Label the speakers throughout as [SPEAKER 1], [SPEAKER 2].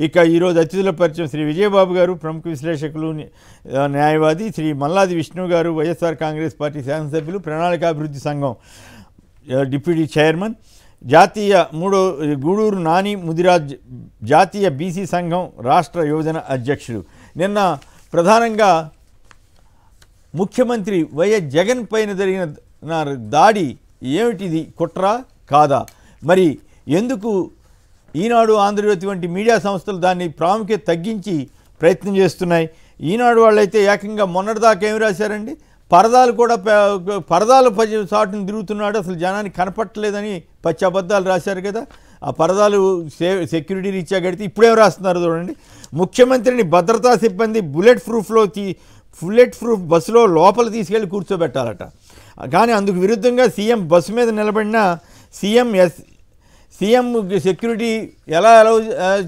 [SPEAKER 1] ఇక ఈరోజు అతిథుల పరిచయం శ్రీ విజయబాబు గారు, ప్రముఖ విశ్లేషకులు, న్యాయవాది, శ్రీ మల్లాది విష్ణు గారు, వైఎస్ఆర్ కాంగ్రెస్ పార్టీ శాసనసభ్యులు, ప్రణాళికాభివృద్ధి సంఘం డిప్యూటీ చైర్మన్, గూడూరు నాని ముదిరాజ్ జాతీయ బీసీ సంఘం రాష్ట్ర యువజన అధ్యక్షులు. నిన్న ప్రధానంగా ముఖ్యమంత్రి వైఎస్ జగన్ పైన జరిగిన దాడి ఏమిటిది, కుట్రా కాదా? మరి ఎందుకు ఈనాడు, ఆంధ్రజ్యోతి వంటి మీడియా సంస్థలు దాన్ని ప్రాముఖ్యత తగ్గించి ప్రయత్నం చేస్తున్నాయి? ఈనాడు వాళ్ళైతే ఏకంగా మొన్నటిదాకా ఏమి రాశారండి, పరదాలు కూడా పరదాల చాటును తిరుగుతున్నాడు, అసలు జనానికి కనపట్టలేదని పచ్చి అబద్ధాలు రాశారు కదా. ఆ పరదాలు సెక్యూరిటీ రీత్యా గడితే ఇప్పుడేం రాస్తున్నారు చూడండి. ముఖ్యమంత్రిని భద్రతా సిబ్బంది బుల్లెట్ ప్రూఫ్ బస్సులో లోపల తీసుకెళ్లి కూర్చోబెట్టాలట. కానీ అందుకు విరుద్ధంగా సీఎం బస్సు మీద నిలబడిన సీఎం సెక్యూరిటీ ఎలా అలౌ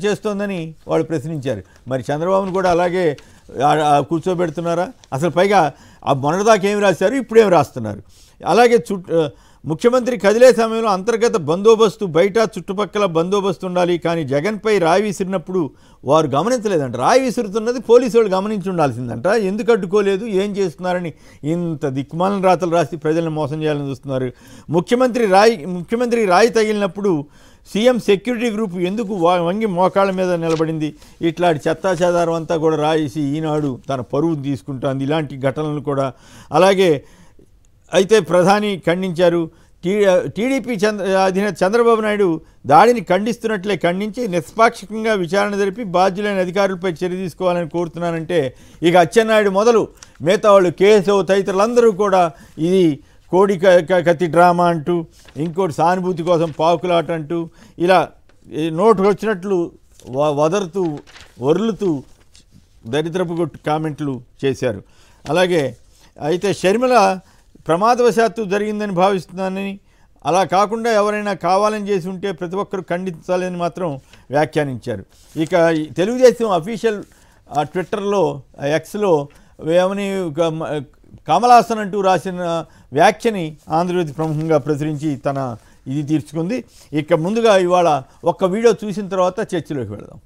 [SPEAKER 1] చేస్తోందని వాళ్ళు ప్రశ్నించారు. మరి చంద్రబాబును కూడా అలాగే కూర్చోబెడుతున్నారా? అసలు పైగా ఆ మొన్నటిదాకా ఏమి రాశారు, ఇప్పుడేమి రాస్తున్నారు? అలాగే ముఖ్యమంత్రి కదిలే సమయంలో అంతర్గత బందోబస్తు, బయట చుట్టుపక్కల బందోబస్తు ఉండాలి, కానీ జగన్పై రాయి విసిరినప్పుడు వారు గమనించలేదంట. రాయి విసురుతున్నది పోలీసు వాళ్ళు గమనించి ఉండాల్సిందంట. ఎందుకు అడ్డుకోలేదు, ఏం చేస్తున్నారని ఇంత దిక్కుమాలిన రాతలు రాసి ప్రజలను మోసం చేయాలని చూస్తున్నారు. ముఖ్యమంత్రి రాయి తగిలినప్పుడు సీఎం సెక్యూరిటీ గ్రూప్ ఎందుకు వంగి మోకాళ్ళ మీద నిలబడింది? ఇట్లాంటి చెత్తాచెదారం అంతా కూడా రాసి ఈనాడు తన పరువు తీసుకుంటుంది. ఇలాంటి ఘటనలు కూడా అలాగే అయితే ప్రధాని ఖండించారు. టీడీపీ అధినేత చంద్రబాబు నాయుడు దాడిని ఖండిస్తున్నట్లే ఖండించి నిష్పాక్షికంగా విచారణ జరిపి బాధ్యులైన అధికారులపై చర్య తీసుకోవాలని కోరుతున్నానంటే, ఇక అచ్చెన్నాయుడు మొదలు మిగతా వాళ్ళు కేశవ్ తదితరులందరూ కూడా ఇది కోడి కత్తి డ్రామా అంటూ, ఇంకోటి సానుభూతి కోసం పాకులాట అంటూ, ఇలా నోటుకు వచ్చినట్లు వరులుతూ దరిద్రపు కామెంట్లు చేశారు. అలాగే అయితే షర్మిల ప్రమాదవశాత్తు జరిగిందని భావిస్తున్నానని, అలా కాకుండా ఎవరైనా కావాలని చేసి ఉంటే ప్రతి ఒక్కరు ఖండించాలని మాత్రం వ్యాఖ్యానించారు. ఇక తెలుగుదేశం అఫీషియల్ ట్విట్టర్లో ఎక్స్లో ఏమని కమలాసన్ అంటూ రాసిన వ్యాఖ్యని ఆంధ్రజ్యోతి ప్రముఖంగా ప్రచురించి తన ఇది తీర్చుకుంది. ఇక ముందుగా ఇవాళ ఒక్క వీడియో చూసిన తర్వాత చర్చలోకి వెళదాం.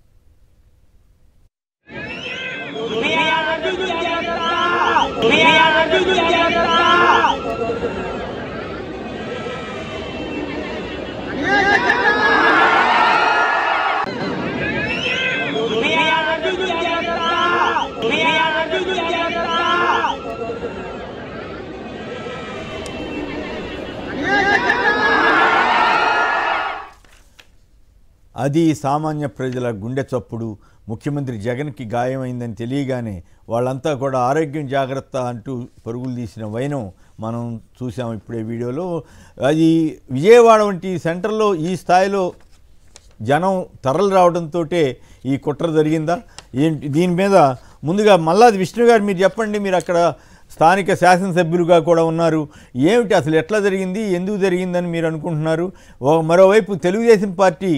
[SPEAKER 1] అది సామాన్య ప్రజల గుండె చప్పుడు. ముఖ్యమంత్రి జగన్కి గాయమైందని తెలియగానే వాళ్ళంతా కూడా ఆరోగ్యం జాగ్రత్త అంటూ పరుగులు తీసిన వైనం మనం చూసాం ఇప్పుడే వీడియోలో. అది విజయవాడ వంటి సెంటర్లో ఈ స్థాయిలో జనం తరలి రావడంతో ఈ కుట్ర జరిగిందా ఏంటి? దీని మీద ముందుగా మల్లాది విష్ణు గారు మీరు చెప్పండి. మీరు అక్కడ స్థానిక శాసనసభ్యులుగా కూడా ఉన్నారు. ఏమిటి అసలు ఎట్లా జరిగింది, ఎందుకు జరిగిందని మీరు అనుకుంటున్నారు? మరోవైపు తెలుగుదేశం పార్టీ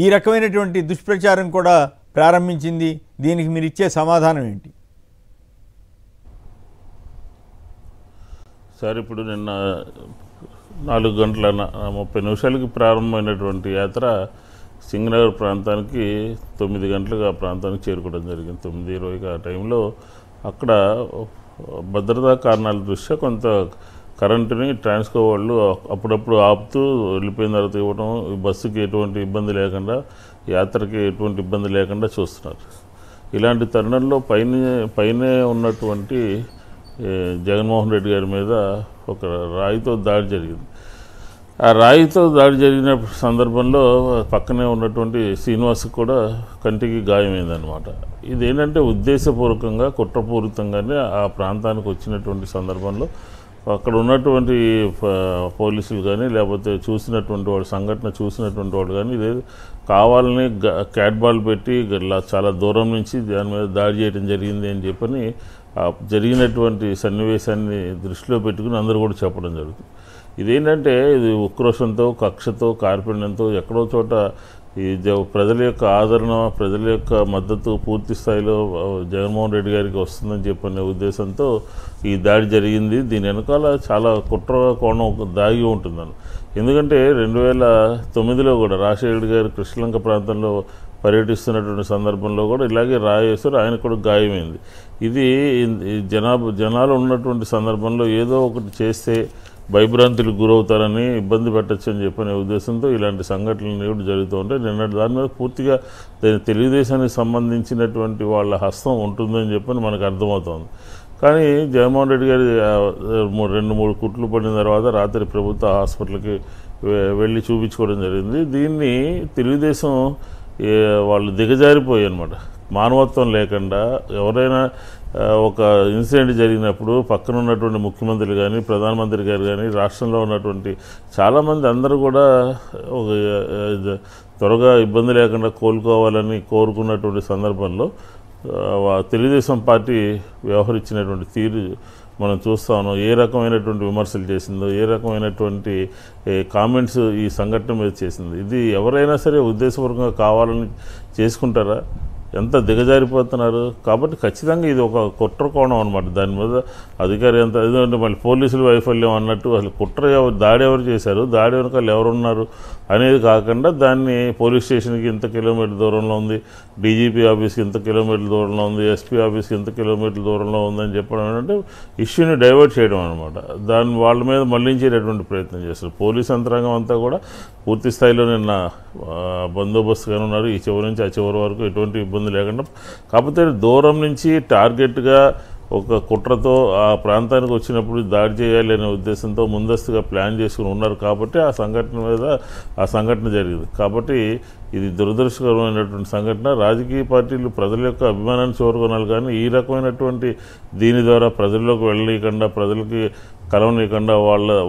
[SPEAKER 1] ఈ రకమైనటువంటి దుష్ప్రచారం కూడా ప్రారంభించింది. దీనికి మీరు ఇచ్చే సమాధానం ఏంటి?
[SPEAKER 2] సార్, ఇప్పుడు నిన్న 4:30 ప్రారంభమైనటువంటి యాత్ర సింగనగర్ ప్రాంతానికి 9 గంటలకు ఆ ప్రాంతానికి చేరుకోవడం జరిగింది. 9:20 ఆ టైంలో అక్కడ భద్రతా కారణాల దృష్ట్యా కొంత కరెంటుని ట్రాన్స్కో వాళ్ళు అప్పుడప్పుడు ఆపుతూ వెళ్ళిపోయిన తర్వాత ఇవ్వడం, బస్సుకి ఎటువంటి ఇబ్బంది లేకుండా, యాత్రకి ఎటువంటి ఇబ్బంది లేకుండా చూస్తున్నారు. ఇలాంటి తరుణంలో పైనే ఉన్నటువంటి జగన్మోహన్ రెడ్డి గారి మీద ఒక రాయితో దాడి జరిగింది. ఆ రాయితో దాడి జరిగిన సందర్భంలో పక్కనే ఉన్నటువంటి శ్రీనివాస్ కూడా కంటికి గాయమైందనమాట. ఇదేంటంటే ఉద్దేశపూర్వకంగా కుట్రపూరితంగానే ఆ ప్రాంతానికి వచ్చినటువంటి సందర్భంలో అక్కడ ఉన్నటువంటి పోలీసులు కానీ లేకపోతే చూసినటువంటి వాడు, సంఘటన చూసినటువంటి వాడు కానీ ఇదే కావాలని క్యాట్ బాల్ పెట్టి చాలా దూరం నుంచి దాని మీద దాడి చేయడం జరిగింది అని చెప్పని జరిగినటువంటి సన్నివేశాన్ని దృష్టిలో పెట్టుకుని అందరూ కూడా చెప్పడం జరుగుతుంది. ఇదేంటంటే ఇది ఉక్రోషంతో, కక్షతో, కార్పణ్యంతో ఎక్కడో చోట ఈ ప్రజల యొక్క ఆదరణ, ప్రజల యొక్క మద్దతు పూర్తి స్థాయిలో జగన్మోహన్ రెడ్డి గారికి వస్తుందని చెప్పనే ఉద్దేశంతో ఈ దాడి జరిగింది. దీని వెనకాల చాలా కుట్ర కోణం దాగి ఉంటుందని. ఎందుకంటే 2009లో కూడా రాజశేఖర్ రెడ్డి గారు కృష్ణలంక ప్రాంతంలో పర్యటిస్తున్నటువంటి సందర్భంలో కూడా ఇలాగే రాయేశారు, ఆయన కూడా గాయమైంది. ఇది జనాలు ఉన్నటువంటి సందర్భంలో ఏదో ఒకటి చేస్తే భయభ్రాంతులకు గురవుతారని, ఇబ్బంది పెట్టచ్చు అని చెప్పనే ఉద్దేశంతో ఇలాంటి సంఘటనలు కూడా జరుగుతూ ఉంటాయి. నిన్నటి దాని మీద పూర్తిగా తెలుగుదేశానికి సంబంధించినటువంటి వాళ్ళ హస్తం ఉంటుందని చెప్పని మనకు అర్థమవుతోంది. కానీ జగన్మోహన్ రెడ్డి గారి 2-3 కుట్లు పడిన తర్వాత రాత్రి ప్రభుత్వ హాస్పిటల్కి వెళ్ళి చూపించుకోవడం జరిగింది. దీన్ని తెలుగుదేశం వాళ్ళు దిగజారిపోయి అనమాట, మానవత్వం లేకుండా. ఎవరైనా ఒక ఇన్సిడెంట్ జరిగినప్పుడు పక్కన ఉన్నటువంటి ముఖ్యమంత్రులు కానీ, ప్రధానమంత్రి గారు కానీ, రాష్ట్రంలో ఉన్నటువంటి చాలామంది అందరూ కూడా ఒక త్వరగా ఇబ్బంది లేకుండా కోలుకోవాలని కోరుకున్నటువంటి సందర్భంలో తెలుగుదేశం పార్టీ వ్యవహరించినటువంటి తీరు మనం చూస్తా ఉన్నాం. ఏ రకమైనటువంటి విమర్శలు చేసిందో, ఏ రకమైనటువంటి కామెంట్స్ ఈ సంఘటన మీద చేసింది. ఇది ఎవరైనా సరే ఉద్దేశపూర్వకంగా కావాలని చేసుకుంటారా? ఎంత దిగజారిపోతున్నారు. కాబట్టి ఖచ్చితంగా ఇది ఒక కుట్ర కోణం అనమాట. దాని మీద అధికారి ఎంత ఎందుకంటే మళ్ళీ పోలీసులు వైఫల్యం అన్నట్టు అసలు దాడి ఎవరు చేశారు, దాడి వెనకాల ఎవరున్నారు అనేది కాకుండా దాన్ని పోలీస్ స్టేషన్కి ఇంత కిలోమీటర్ దూరంలో ఉంది, డీజీపీ ఆఫీస్కి ఇంత కిలోమీటర్ల దూరంలో ఉంది, ఎస్పీ ఆఫీస్కి ఇంత కిలోమీటర్ల దూరంలో ఉందని చెప్పడం ఏంటంటే ఇష్యూని డైవర్ట్ చేయడం అనమాట. దాన్ని వాళ్ళ మీద మళ్లించేటటువంటి ప్రయత్నం చేస్తారు. పోలీస్ యంత్రాంగం అంతా కూడా పూర్తి స్థాయిలో నిన్న బందోబస్తుగానే ఉన్నారు, ఈ చివరి నుంచి ఆ చివరి వరకు ఎటువంటి ఇబ్బంది లేకుండా. కాకపోతే దూరం నుంచి టార్గెట్గా ఒక కుట్రతో ఆ ప్రాంతానికి వచ్చినప్పుడు దాడి చేయాలి అనే ఉద్దేశంతో ముందస్తుగా ప్లాన్ చేసుకుని ఉన్నారు కాబట్టి ఆ సంఘటన జరిగింది. కాబట్టి ఇది దురదృష్టకరమైనటువంటి సంఘటన. రాజకీయ పార్టీలు ప్రజల యొక్క అభిమానాన్ని చూరుకోనాలి, కానీ ఈ రకమైనటువంటి దీని ద్వారా ప్రజల్లోకి వెళ్ళనీయకుండా, ప్రజలకి కలవనీయకుండా,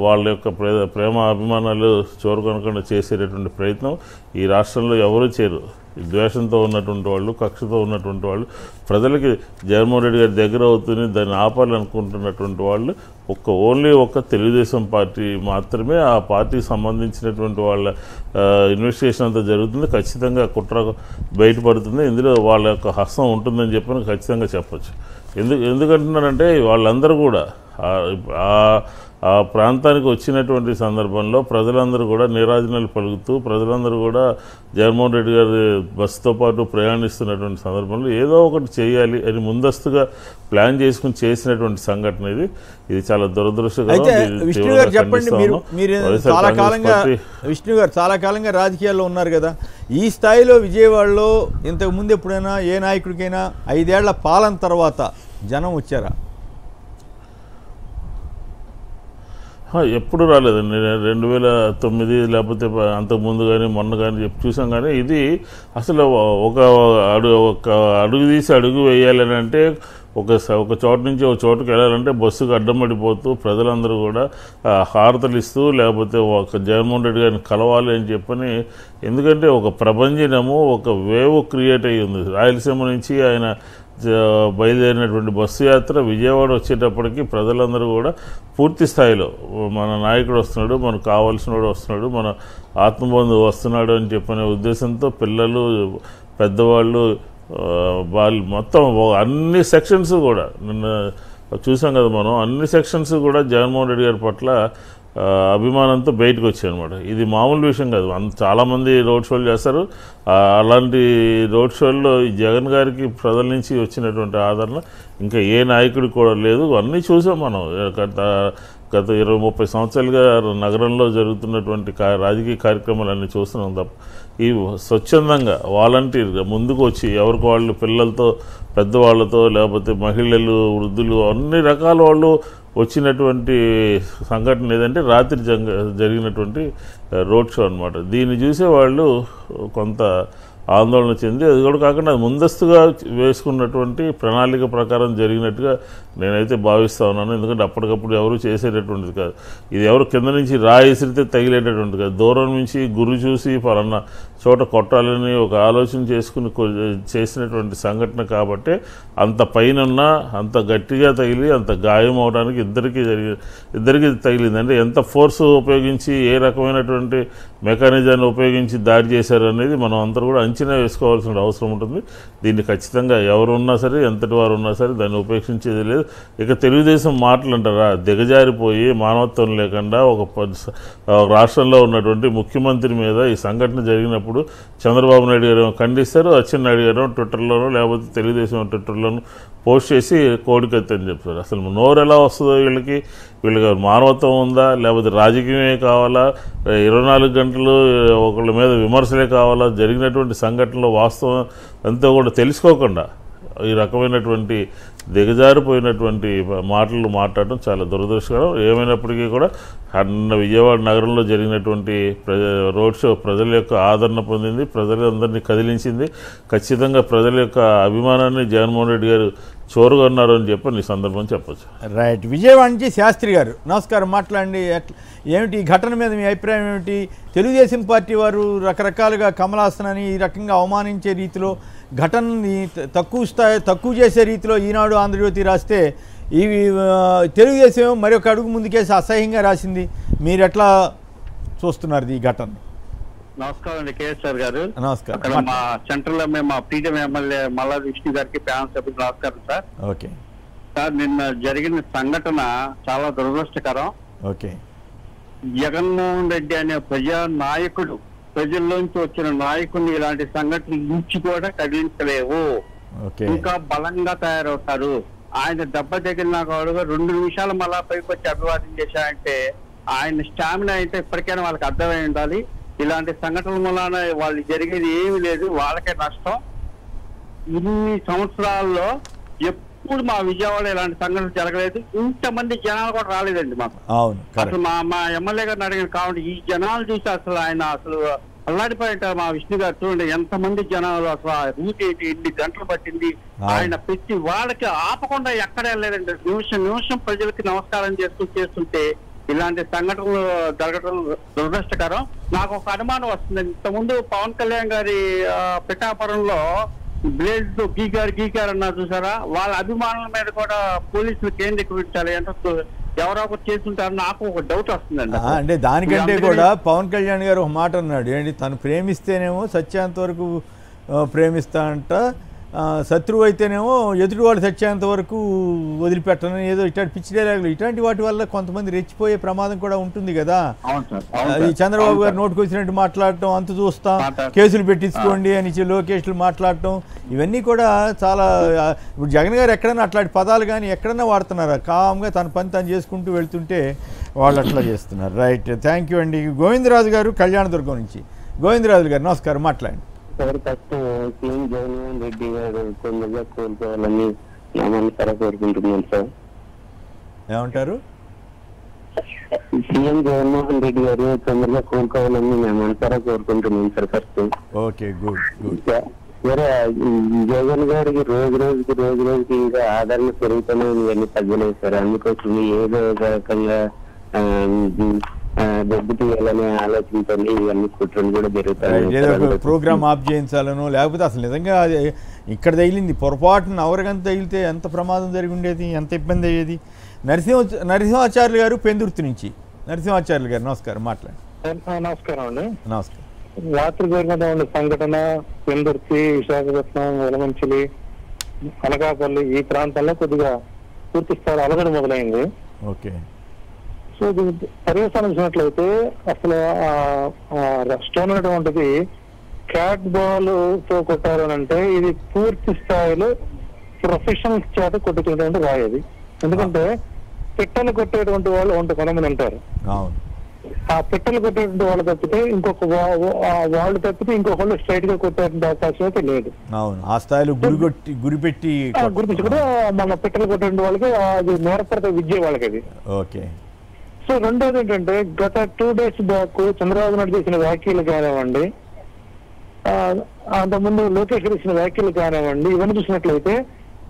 [SPEAKER 2] వాళ్ళ యొక్క ప్రేమ అభిమానాలు చూరుకొనకుండా చేసేటటువంటి ప్రయత్నం ఈ రాష్ట్రంలో ఎవరూ చేయరు. ద్వేషంతో ఉన్నటువంటి వాళ్ళు, కక్షతో ఉన్నటువంటి వాళ్ళు, ప్రజలకి జగన్మోహన్ రెడ్డి గారి దగ్గర అవుతుంది దాన్ని ఆపాలనుకుంటున్నటువంటి వాళ్ళు ఓన్లీ ఒక తెలుగుదేశం పార్టీ మాత్రమే. ఆ పార్టీకి సంబంధించినటువంటి వాళ్ళ ఇన్వెస్టిగేషన్ అంతా జరుగుతుంది. ఖచ్చితంగా కుట్ర బయటపడుతుంది, ఇందులో వాళ్ళ యొక్క హస్తం ఉంటుందని చెప్పని ఖచ్చితంగా చెప్పచ్చు. ఎందుకంటున్నారంటే వాళ్ళందరూ కూడా ఆ ప్రాంతానికి వచ్చినటువంటి సందర్భంలో ప్రజలందరూ కూడా నీరాజనాలు పలుకుతూ, ప్రజలందరూ కూడా జగన్మోహన్ రెడ్డి గారి బస్సుతో పాటు ప్రయాణిస్తున్నటువంటి సందర్భంలో ఏదో ఒకటి చేయాలి అని ముందస్తుగా ప్లాన్ చేసుకుని చేసినటువంటి సంఘటన ఇది చాలా దురదృష్టకరం.
[SPEAKER 1] విష్ణు గారు చెప్పండి, మీరు చాలా కాలంగా రాజకీయాల్లో ఉన్నారు కదా, ఈ స్థాయిలో విజయవాడలో ఇంతకుముందు ఎప్పుడైనా ఏ నాయకుడికైనా 5 ఏళ్ల పాలన తర్వాత జనం వచ్చారా?
[SPEAKER 2] ఎప్పుడు రాలేదండి. 2009 లేకపోతే అంతకుముందు కానీ మొన్న కానీ చూసాం. కానీ ఇది అసలు ఒక అడుగు తీసి అడుగు వేయాలని అంటే ఒక చోట నుంచి ఒక చోటుకు వెళ్ళాలంటే బస్సుకు అడ్డం పడిపోతూ ప్రజలందరూ కూడా హారతలు ఇస్తూ, లేకపోతే ఒక జగన్మోహన్ రెడ్డి గారిని కలవాలి అని చెప్పని. ఎందుకంటే ఒక ప్రభంజనము, ఒక వేవ్ క్రియేట్ అయ్యి ఉంది. రాయలసీమ నుంచి ఆయన బయలుదేరినటువంటి బస్సు యాత్ర విజయవాడ వచ్చేటప్పటికి ప్రజలందరూ కూడా పూర్తి స్థాయిలో మన నాయకుడు వస్తున్నాడు, మనకు కావాల్సిన వాడు వస్తున్నాడు, మన ఆత్మబంధువు వస్తున్నాడు అని చెప్పనే ఉద్దేశంతో పిల్లలు, పెద్దవాళ్ళు, వాళ్ళు మొత్తం అన్ని సెక్షన్స్ కూడా నిన్న చూసాం కదా మనం. అన్ని సెక్షన్స్ కూడా జగన్మోహన్ రెడ్డి గారి పట్ల అభిమానంతో బయటకు వచ్చాయన్నమాట. ఇది మామూలు విషయం కాదు. చాలామంది రోడ్ షోలు చేస్తారు. అలాంటి రోడ్ షోల్లో జగన్ గారికి ప్రజల నుంచి వచ్చినటువంటి ఆదరణ ఇంకా ఏ నాయకుడికి కూడా లేదు. అన్నీ చూసాం మనం. గత 20-30 సంవత్సరాలుగా నగరంలో జరుగుతున్నటువంటి రాజకీయ కార్యక్రమాలన్నీ చూస్తున్నాం తప్ప ఈ స్వచ్ఛందంగా వాలంటీర్గా ముందుకు వచ్చి ఎవరికి వాళ్ళు పిల్లలతో, పెద్దవాళ్లతో, లేకపోతే మహిళలు, వృద్ధులు, అన్ని రకాల వాళ్ళు వచ్చినటువంటి సంఘటన ఏదంటే రాత్రి జరిగినటువంటి రోడ్ షో అనమాట. దీన్ని చూసే వాళ్ళు కొంత ఆందోళన చెంది, అది కూడా కాకుండా ముందస్తుగా వేసుకున్నటువంటి ప్రణాళిక ప్రకారం జరిగినట్టుగా నేనైతే భావిస్తూ ఉన్నాను. ఎందుకంటే అప్పటికప్పుడు ఎవరు చేసేటటువంటిది కాదు. ఇది ఎవరు కింద నుంచి రాయిసిరితే తగిలేటటువంటిది కాదు. దూరం నుంచి గురి చూసి పలానా చోట కొట్టాలని ఒక ఆలోచన చేసుకుని చేసినటువంటి సంఘటన కాబట్టి అంత పైన అంత గట్టిగా తగిలి అంత గాయం అవడానికి ఇద్దరికి తగిలింది. అంటే ఎంత ఫోర్స్ ఉపయోగించి, ఏ రకమైనటువంటి మెకానిజాన్ని ఉపయోగించి దాడి చేశారు అనేది మనం అందరూ కూడా అంచనా వేసుకోవాల్సిన అవసరం ఉంటుంది. దీన్ని ఖచ్చితంగా ఎవరున్నా సరే, ఎంతటి వారు ఉన్నా సరే దాన్ని ఉపేక్షించేది లేదు. ఇక తెలుగుదేశం మాటలు అంటారా, దిగజారిపోయి మానవత్వం లేకుండా ఒక రాష్ట్రంలో ఉన్నటువంటి ముఖ్యమంత్రి మీద ఈ సంఘటన జరిగినప్పుడు చంద్రబాబు నాయుడు గారు ఖండిస్తారు, అచ్చెన్నాయుడు గారు ట్విట్టర్లోనూ లేకపోతే తెలుగుదేశం ట్విట్టర్లోనూ పోస్ట్ చేసి కోడికత్తి అని చెప్తారు. అసలు నోరు ఎలా వస్తుందో వీళ్ళకి మానవత్వం ఉందా, లేకపోతే రాజకీయమే కావాలా, 24 గంటలు ఒకళ్ళ మీద విమర్శలే కావాలా, జరిగినటువంటి సంఘటనలో వాస్తవం అంతా కూడా తెలుసుకోకుండా ఈ రకమైనటువంటి దిగజారిపోయినటువంటి మాటలు మాట్లాడడం చాలా దురదృష్టకరం. ఏమైనప్పటికీ కూడా విజయవాడ నగరంలో జరిగినటువంటి రోడ్ షో ప్రజల యొక్క ఆదరణ పొందింది, ప్రజలందరినీ కదిలించింది. ఖచ్చితంగా ప్రజల యొక్క అభిమానాన్ని జగన్మోహన్ రెడ్డి గారు చూరగొన్నారు అని చెప్పి ఈ సందర్భం చెప్పచ్చు.
[SPEAKER 1] రైట్. విజయవాడ నుంచి శాస్త్రి గారు నమస్కారం, మాట్లాడండి. ఏమిటి ఈ ఘటన మీద మీ అభిప్రాయం ఏమిటి? తెలుగుదేశం పార్టీ వారు రకరకాలుగా కమల్ హాసన్ అని ఈ రకంగా అవమానించే రీతిలో ఘటనని తక్కువ చేసే రీతిలో ఈనాడు ఆంధ్రజ్యోతి రాస్తే, ఇవి తెలుగుదేశం మరొక అడుగు ముందుకేసి అసహ్యంగా రాసింది. మీరు ఎట్లా చూస్తున్నారు ఈ ఘటన?
[SPEAKER 3] నమస్కారం అండి కేఎస్ఆర్ గారు.
[SPEAKER 1] నమస్కారం.
[SPEAKER 3] అక్కడ మా సెంటర్ లో మేము మా ప్రీతం ఎమ్మెల్యే మల్లా విష్ణు గారికి ప్యానల్ సభ్యులు నమస్కారం సార్.
[SPEAKER 1] ఓకే
[SPEAKER 3] సార్, నిన్న జరిగిన సంఘటన చాలా దురదృష్టకరం.
[SPEAKER 1] ఓకే.
[SPEAKER 3] జగన్మోహన్ రెడ్డి అనే ప్రజా నాయకుడు, ప్రజల్లోంచి వచ్చిన నాయకుడిని ఇలాంటి సంఘటనలు నుంచి కూడా కదిలించలేవు. ఇంకా బలంగా తయారవుతారు. ఆయన దెబ్బ తగిలిన కాడుగా 2 నిమిషాలు మళ్ళా పైకి వచ్చి అభివాదం చేశారంటే ఆయన స్టామినా అయితే ఇప్పటికైనా వాళ్ళకి అర్థమై ఉండాలి. ఇలాంటి సంఘటనల వలన వాళ్ళు జరిగేది ఏమీ లేదు, వాళ్ళకే నష్టం. ఇన్ని సంవత్సరాల్లో ఎప్పుడు మా విజయవాడ ఇలాంటి సంఘటనలు జరగలేదు. ఇంతమంది జనాలు కూడా రాలేదండి మాకు. అసలు మా ఎమ్మెల్యే గారిని అడిగిన కాబట్టి ఈ జనాలు చూసి అసలు ఆయన అసలు అల్లాడిపోయింటారు. మా విష్ణు గారు చూడండి ఎంతమంది జనాలు, అసలు రూట్ ఏంటి, 8 గంటలు పట్టింది. ఆయన పెట్టి వాళ్ళకి ఆపకుండా ఎక్కడ వెళ్ళలేదండి. నిమిషం ప్రజలకి నమస్కారం చేస్తుంటే ఇలాంటి సంఘటనలు జరగడం దురదృష్టకరం. నాకు ఒక అనుమానం వస్తుంది. ఇంతకుముందు పవన్ కళ్యాణ్ గారి పిఠాపురంలో బ్లేడ్ తో గీకారు అన్నారు చూసారా, వాళ్ళ అభిమానుల మీద కూడా పోలీసులు కేంద్రీకరించాలి అంటే ఎవరో ఒకరు చేస్తుంటారు. నాకు ఒక డౌట్ వస్తుందండి.
[SPEAKER 1] అంటే దానికంటే కూడా పవన్ కళ్యాణ్ గారు ఒక మాట అన్నాడు, ఏంటి, తను ప్రేమిస్తేనేమో సత్యాంత వరకు ప్రేమిస్తా అంట, శత్రువు అయితేనేమో ఎదుటివాడు చచ్చేంత వరకు వదిలిపెట్టను, ఏదో ఇట్లాంటి పిచ్చి డైలాగులు. ఇట్లాంటి వాటి వల్ల కొంతమంది రెచ్చిపోయే ప్రమాదం కూడా ఉంటుంది కదా. అది చంద్రబాబు గారు నోటుకు వచ్చినట్టు మాట్లాడటం, అంత చూస్తాం, కేసులు పెట్టించుకోండి అని లోకేష్లు మాట్లాడటం, ఇవన్నీ కూడా చాలా. ఇప్పుడు జగన్ గారు ఎక్కడైనా అట్లాంటి పదాలు కానీ ఎక్కడన్నా వాడుతున్నారా? కామ్గా తన పని తను చేసుకుంటూ వెళ్తుంటే వాళ్ళు అట్లా చేస్తున్నారు. రైట్, థ్యాంక్ యూ అండి. గోవిందరాజు గారు కళ్యాణదుర్గం నుంచి. గోవిందరాజు గారు నమస్కారం, మాట్లాడండి.
[SPEAKER 4] ఫస్ట్ సీఎం జగన్మోహన్ రెడ్డి గారు తొందరగా కోలుకోవాలని నా మనసారా కోరుకుంటున్నాను సార్.
[SPEAKER 1] ఏమంటారు?
[SPEAKER 4] సీఎం జగన్మోహన్ రెడ్డి గారు తొందరగా కోలుకోవాలని నా మనసారా కోరుకుంటున్నాను sir. First
[SPEAKER 1] okay, good good.
[SPEAKER 4] సరే, జగన్ గారికి రోజుకి ఇంకా ఆదరణ పెరుగుతూనే ఇవన్నీ తగ్గలేదు సార్. అందుకోసం ఏదో ఒక రకంగా దెబ్బతీయాలనే ఆలోచనతో ఇవన్నీ కుట్రలు కూడా జరుగుతాయి.
[SPEAKER 1] ప్రోగ్రామ్ ఆఫ్ చేయించాలనో, లేకపోతే అసలు నిజంగా ఇక్కడ తగిలింది పొరపాటున అవరగంత తగిలితే ఎంత ప్రమాదం జరిగి ఉండేది, ఎంత ఇబ్బంది అయ్యేది. నరసింహాచార్యులు గారు పెందుర్తి నుంచి. నరసింహాచార్యులు గారు నమస్కారం, మాట్లాడండి.
[SPEAKER 4] నమస్కారం అండి.
[SPEAKER 1] నమస్కారం.
[SPEAKER 4] రాత్రి జరిగిన సంఘటన పెందుర్తి, విశాఖపట్నం, వెలమంచిలి, అనకాపల్లి ఈ ప్రాంతాల్లో కొద్దిగా పూర్తి స్థాయి అలగడ మొదలైంది.
[SPEAKER 1] ఓకే.
[SPEAKER 4] సో పర్యవసానం చూసినట్లయితే అసలు స్టోన్ అనేటువంటిది క్యాట్ బాల్ తో కొట్టారు అని అంటే ఇది పూర్తి స్థాయిలో ప్రొఫెషనల్స్ చేత కొట్టుకునేటువంటి రాయేది. ఎందుకంటే పిట్టలు కొట్టేటువంటి వాళ్ళు కొంతమంది ఉంటారు. ఆ పిట్టలు కొట్టేటువంటి వాళ్ళు తప్పితే ఇంకొక వాళ్ళు తప్పితే ఇంకొకళ్ళు స్ట్రైట్ గా కొట్టేటువంటి అవకాశం అయితే లేదు.
[SPEAKER 1] ఆ స్థాయిలో గురిపెట్టి
[SPEAKER 4] కూడా మన పిట్టలు కొట్టేటువంటి వాళ్ళకి అది నేర్పడత విద్య వాళ్ళకి అది.
[SPEAKER 1] ఓకే.
[SPEAKER 4] సో రెండోది ఏంటంటే గత 2 days బ్యాక్ చంద్రబాబు నాయుడు చేసిన వ్యాఖ్యలు కానివ్వండి, అంతకుముందు లోకేష్ చేసిన వ్యాఖ్యలు కానివ్వండి, ఇవన్నీ చూసినట్లయితే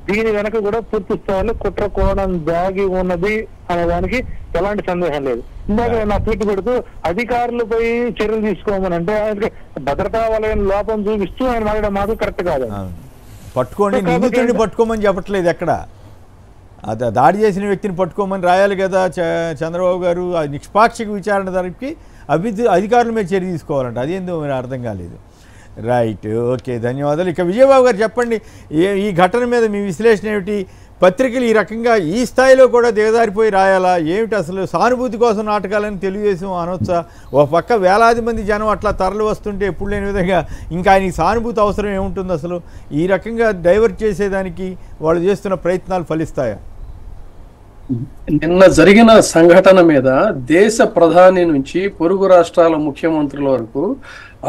[SPEAKER 4] దీని వెనక కూడా పూర్తి స్థాయిలో కుట్ర కోణం దాగి ఉన్నది అనే దానికి ఎలాంటి సందేహం లేదు. ఇందాక నా ట్వీట్ పెడుతూ అధికారులపై చర్యలు తీసుకోమని అంటే ఆయనకి భద్రతా వలయం లోపం చూపిస్తూ ఆయన మాట్లాడడం మాకు కరెక్ట్ కాదు.
[SPEAKER 1] పట్టుకోండి, నిందితుడిని పట్టుకోమని చెప్పట్లేదు ఎక్కడ. దాడి చేసిన వ్యక్తిని పట్టుకోమని రాయాలి కదా చంద్రబాబు గారు. నిష్పాక్షిక విచారణ జరిపి అధికారుల మీద చర్య తీసుకోవాలంట. అదేందో మరి అర్థం కాలేదు. రైట్, ఓకే, ధన్యవాదాలు. ఇక విజయబాబు గారు చెప్పండి, ఈ ఘటన మీద మీ విశ్లేషణ ఏమిటి? పత్రికలు ఈ రకంగా ఈ స్థాయిలో కూడా దిగజారిపోయి రాయాలా ఏమిటి? అసలు సానుభూతి కోసం నాటకాలని తెలుగుదేశం అనొచ్చా? ఒక పక్క వేలాది మంది జనం అట్లా తరలి వస్తుంటే ఎప్పుడు లేని విధంగా ఇంకా ఆయనకి సానుభూతి అవసరం ఏముంటుంది? అసలు ఈ రకంగా డైవర్ట్ చేసేదానికి వాళ్ళు చేస్తున్న ప్రయత్నాలు ఫలిస్తాయా?
[SPEAKER 5] నిన్న జరిగిన సంఘటన మీద దేశ ప్రధాని నుంచి పొరుగు రాష్ట్రాల ముఖ్యమంత్రుల వరకు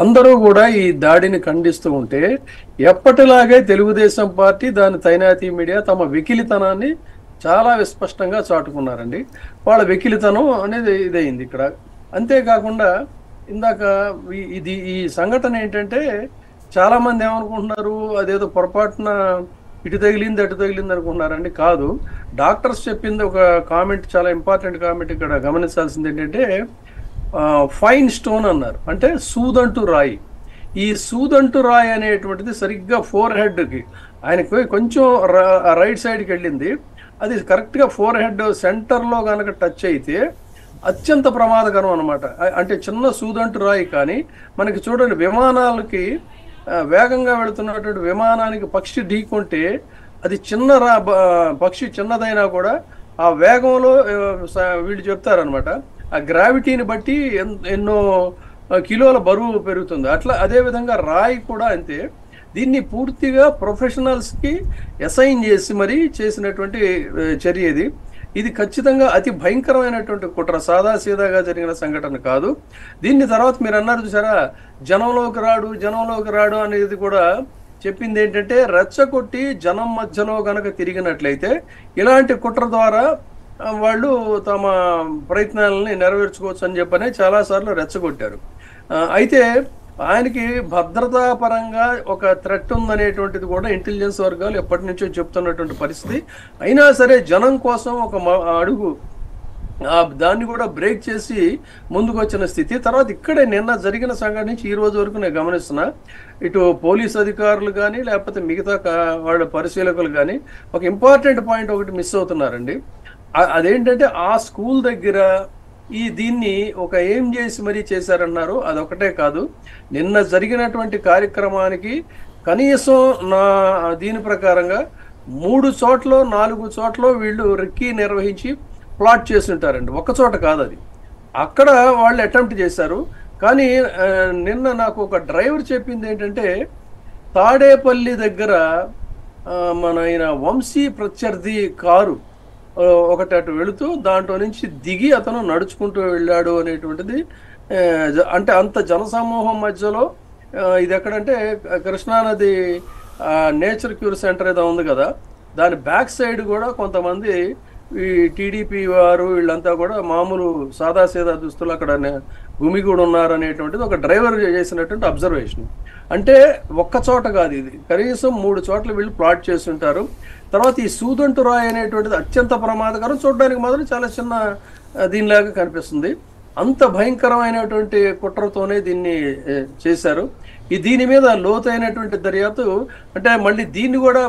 [SPEAKER 5] అందరూ కూడా ఈ దాడిని ఖండిస్తూ ఉంటే ఎప్పటిలాగే తెలుగుదేశం పార్టీ దాని తైనాతీ మీడియా తమ వెకిలితనాన్ని చాలా విస్పష్టంగా చాటుకున్నారండి. వాళ్ళ వెకిలితనం అనేది ఇదైంది ఇక్కడ. అంతేకాకుండా ఇందాక ఈ సంఘటన ఏంటంటే చాలా మంది ఏమనుకుంటున్నారు, అదేదో పొరపాటున ఇటు తగిలింది అటు తగిలింది అనుకుంటున్నారండి. కాదు, డాక్టర్స్ చెప్పింది ఒక కామెంట్, చాలా ఇంపార్టెంట్ కామెంట్ ఇక్కడ గమనించాల్సింది ఏంటంటే ఫైన్ స్టోన్ అన్నారు, అంటే సూదంటు రాయి. ఈ సూదంటు రాయి అనేటువంటిది సరిగ్గా ఫోర్ హెడ్కి ఆయనకు కొంచెం రైట్ సైడ్కి వెళ్ళింది. అది కరెక్ట్గా ఫోర్ హెడ్ సెంటర్లో కనుక టచ్ అయితే అత్యంత ప్రమాదకరం అనమాట. అంటే చిన్న సూదంటు రాయి కానీ మనకి చూడండి, విమానాలకి వేగంగా వెళుతున్నటువంటి విమానానికి పక్షి ఢీకొంటే అది పక్షి చిన్నదైనా కూడా ఆ వేగంలో వీళ్ళు చెప్తారనమాట, ఆ గ్రావిటీని బట్టి ఎన్నో కిలోల బరువు పెరుగుతుంది. అదేవిధంగా రాయి కూడా అంతే. దీన్ని పూర్తిగా ప్రొఫెషనల్స్కి అసైన్ చేసి మరీ చేసినటువంటి చర్య ఇది ఖచ్చితంగా అతి భయంకరమైనటువంటి కుట్ర, సాదాసీదాగా జరిగిన సంఘటన కాదు. దీన్ని తర్వాత మీరు అన్నారు చూసారా, జనంలోకి రాడు అనేది కూడా చెప్పింది ఏంటంటే రెచ్చగొట్టి జనం మధ్యలో గనక తిరిగినట్లయితే ఇలాంటి కుట్ర ద్వారా వాళ్ళు తమ ప్రయత్నాలని నెరవేర్చుకోవచ్చు అని చెప్పనే చాలాసార్లు రెచ్చగొట్టారు. అయితే ఆయనకి భద్రతా పరంగా ఒక థ్రెట్ ఉందనేటువంటిది కూడా ఇంటెలిజెన్స్ వర్గాలు ఎప్పటి నుంచో చెప్తున్నటువంటి పరిస్థితి. అయినా సరే జనం కోసం ఒక అడుగు దాన్ని కూడా బ్రేక్ చేసి ముందుకు వచ్చిన స్థితి. తర్వాత ఇక్కడే నిన్న జరిగిన సంఘటన నుంచి ఈ రోజు వరకు నేను గమనిస్తున్నా, ఇటు పోలీస్ అధికారులు కానీ లేకపోతే మిగతా వాళ్ళ పరిశీలకులు కానీ ఒక ఇంపార్టెంట్ పాయింట్ ఒకటి మిస్ అవుతున్నారండి. అదేంటంటే ఆ స్కూల్ దగ్గర దీన్ని ఒక ఏం చేసి మరీ చేశారన్నారు. అదొకటే కాదు, నిన్న జరిగినటువంటి కార్యక్రమానికి కనీసం దీని ప్రకారంగా 3 చోట్ల 4 చోట్ల వీళ్ళు రెక్కీ నిర్వహించి ప్లాట్ చేసి ఉంటారండి. ఒక్క చోట కాదు, అది అక్కడ వాళ్ళు అటెంప్ట్ చేశారు. కానీ నిన్న నాకు ఒక డ్రైవర్ చెప్పింది ఏంటంటే తాడేపల్లి దగ్గర మన ఆయన వంశీ ప్రత్యర్థి కారు ఒకటి అటు వెళుతూ దాంట్లో నుంచి దిగి అతను నడుచుకుంటూ వెళ్ళాడు అనేటువంటిది. అంటే అంత జనసమూహం మధ్యలో ఇది ఎక్కడంటే కృష్ణానది నేచర్ క్యూర్ సెంటర్ ఏదో ఉంది కదా, దాని బ్యాక్ సైడ్ కూడా కొంతమంది ఈ టీడీపీ వారు వీళ్ళంతా కూడా మామూలు సాదాసీదా దుస్తులు అక్కడ గుమిగూడు ఉన్నారు అనేటువంటిది ఒక డ్రైవర్ చేసినటువంటి అబ్జర్వేషన్. అంటే ఒక్క చోట కాదు, ఇది కనీసం 3 చోట్ల వీళ్ళు ప్లాట్ చేసి ఉంటారు. తర్వాత ఈ సూదంటు రాయి అనేటువంటిది అత్యంత ప్రమాదకరం, చూడడానికి మాత్రం చాలా చిన్న దీనిలాగా కనిపిస్తుంది. అంత భయంకరమైనటువంటి కుట్రతోనే దీన్ని చేశారు. దీని మీద లోతైనటువంటి దర్యాప్తు, అంటే మళ్ళీ దీన్ని కూడా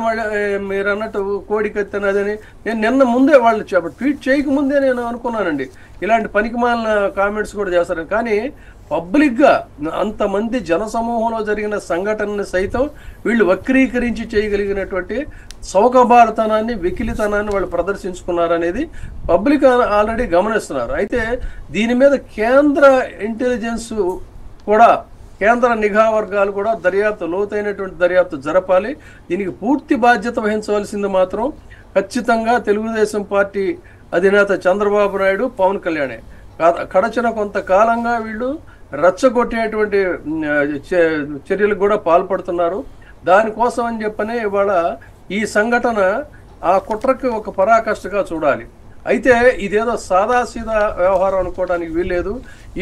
[SPEAKER 5] మీరు అన్నట్టు కోడికత్తనదని నేను నిన్న ముందే వాళ్ళు ట్వీట్ చేయకముందే నేను అనుకున్నానండి ఇలాంటి పనికిమాలిన కామెంట్స్ కూడా చేస్తారని. కానీ పబ్లిక్గా అంతమంది జనసమూహంలో జరిగిన సంఘటనని సైతం వీళ్ళు వక్రీకరించి చేయగలిగినటువంటి సౌకభారతనాన్ని వెకిలితనాన్ని వాళ్ళు ప్రదర్శించుకున్నారనేది పబ్లిక్ ఆల్రెడీ గమనిస్తున్నారు. అయితే దీని మీద కేంద్ర ఇంటెలిజెన్స్ కూడా, కేంద్ర నిఘా వర్గాలు కూడా లోతైనటువంటి దర్యాప్తు జరపాలి. దీనికి పూర్తి బాధ్యత వహించవలసింది మాత్రం ఖచ్చితంగా తెలుగుదేశం పార్టీ అధినేత చంద్రబాబు నాయుడు, పవన్ కళ్యాణే. గడచిన కొంతకాలంగా వీళ్ళు రెచ్చగొట్టేటువంటి చర్యలకు కూడా పాల్పడుతున్నారు. దానికోసం అని చెప్పనే ఇవాళ ఈ సంఘటన ఆ కుట్రకి ఒక పరాకాష్ఠగా చూడాలి. అయితే ఇదేదో సాదాసీదా వ్యవహారం అనుకోవడానికి వీల్లేదు.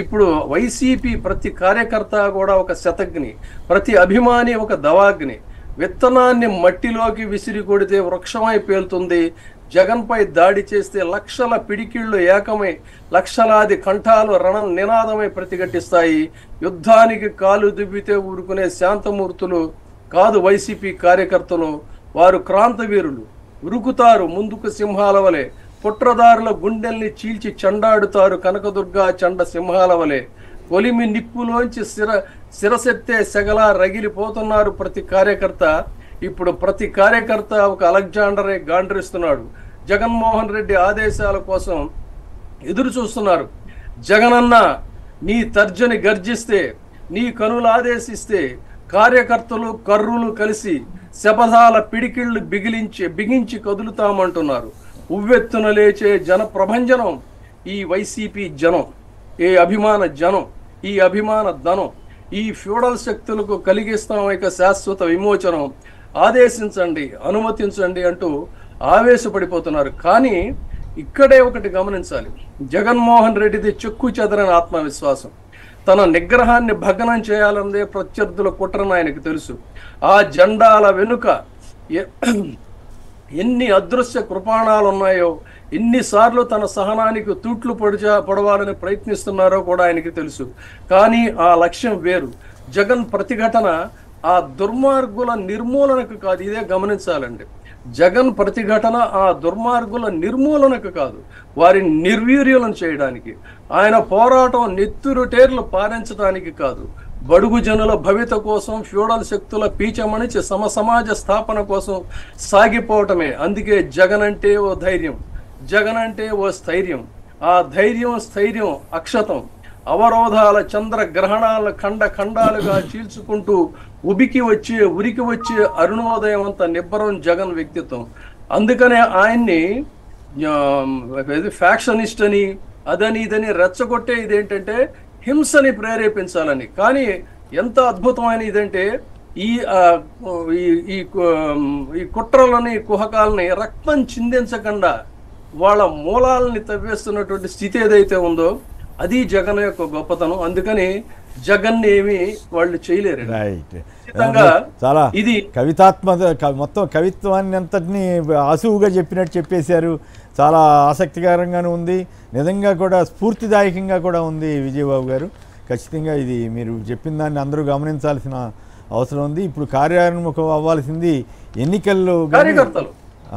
[SPEAKER 5] ఇప్పుడు వైసీపీ ప్రతి కార్యకర్త కూడా ఒక శతగ్ని, ప్రతి అభిమాని ఒక దవాగ్ని. విత్తనాన్ని మట్టిలోకి విసిరి కొడితే వృక్షమై పేలుతుంది. జగన్పై దాడి చేస్తే లక్షల పిడికిళ్ళు ఏకమై లక్షలాది కంఠాలు రణ నినాదమై ప్రతిఘటిస్తాయి. యుద్ధానికి కాలు దుబ్బితే ఊరుకునే శాంతమూర్తులు కాదు వైసీపీ కార్యకర్తలు. వారు క్రాంతవీరులు, ఉరుకుతారు ముందుకు సింహాల వలె. కుట్రదారుల గుండెల్ని చీల్చి చండాడుతారు కనకదుర్గా చండ సింహాల వలె. కొలిమి నిప్పులోంచి శిరసెత్తే సెగలా రగిలిపోతున్నారు ప్రతి కార్యకర్త. ఇప్పుడు ప్రతి కార్యకర్త ఒక అలెగ్జాండరే గాండ్రిస్తున్నాడు. జగన్మోహన్ రెడ్డి ఆదేశాల కోసం ఎదురు చూస్తున్నారు. జగనన్న నీ తర్జని గర్జిస్తే, నీ కనులు ఆదేశిస్తే కార్యకర్తలు కర్రులు కలిసి శపథాల పిడికిళ్ళు బిగించి కదులుతామంటున్నారు. ఉవ్వెత్తున లేచే జన ప్రభంజనం ఈ వైసీపీ జనం, ఈ అభిమాన జనం, ఈ అభిమాన ధనం, ఈ ఫ్యూడల్ శక్తులకు కలిగిస్తాం ఇక శాశ్వత విమోచనం, ఆదేశించండి, అనుమతించండి అంటూ ఆవేశపడిపోతున్నారు. కానీ ఇక్కడే ఒకటి గమనించాలి, జగన్మోహన్ రెడ్డిది చెక్కు చెదరని ఆత్మవిశ్వాసం. తన నిగ్రహాన్ని భగ్నం చేయాలన్నదే ప్రత్యర్థుల కుట్రని ఆయనకు తెలుసు. ఆ జెండాల వెనుక ఎన్ని అదృశ్య కృపాణాలు ఉన్నాయో, ఎన్నిసార్లు తన సహనానికి తూట్లు పొడవాలని ప్రయత్నిస్తున్నారో కూడా ఆయనకి తెలుసు. కానీ ఆ లక్ష్యం వేరు. జగన్ ప్రతిఘటన ఆ దుర్మార్గుల నిర్మూలనకు కాదు, ఇదే గమనించాలండి. జగన్ ప్రతిఘటన ఆ దుర్మార్గుల నిర్మూలనకు కాదు, వారిని నిర్వీర్యులను చేయడానికి. ఆయన పోరాటం నెత్తురుటేర్లు పారించడానికి కాదు, బడుగు జనుల భవిత కోసం, ఫ్యూడల్ శక్తుల పీచమణిచి సమాజ స్థాపన కోసం సాగిపోవటమే. అందుకే జగన్ అంటే ఓ ధైర్యం, జగన్ అంటే ఓ స్థైర్యం. ఆ ధైర్యం స్థైర్యం అక్షతం. అవరోధాల చంద్ర గ్రహణాల ఖండాలుగా చీల్చుకుంటూ ఉరికి వచ్చే అరుణోదయం అంత నిబ్బరం జగన్ వ్యక్తిత్వం. అందుకనే ఆయన్ని ఫ్యాక్షనిస్ట్ అని అదని ఇదని రెచ్చగొట్టే ఇదేంటంటే హింసని ప్రేరేపించాలని. కానీ ఎంత అద్భుతమైన ఇదంటే ఈ కుట్రలని కుహకాలని రక్తం చిందించకుండా వాళ్ళ మూలాలని తవ్వేస్తున్నటువంటి స్థితి ఏదైతే ఉందో అది జగన్ యొక్క గొప్పతనం. అందుకని జగన్ ఏమి వాళ్ళు చేయలేరు.
[SPEAKER 1] చాలా ఇది మొత్తం కవిత్వాన్ని అంతటినీ ఆసువుగా చెప్పినట్టు చెప్పేశారు. చాలా ఆసక్తికరంగానే ఉంది, నిజంగా కూడా స్ఫూర్తిదాయకంగా కూడా ఉంది విజయబాబు గారు. ఖచ్చితంగా ఇది మీరు చెప్పిన దాన్ని అందరూ గమనించాల్సిన అవసరం ఉంది. ఇప్పుడు కార్యాన్ముఖం అవ్వాల్సింది ఎన్నికల్లో.
[SPEAKER 5] కార్యకర్తలు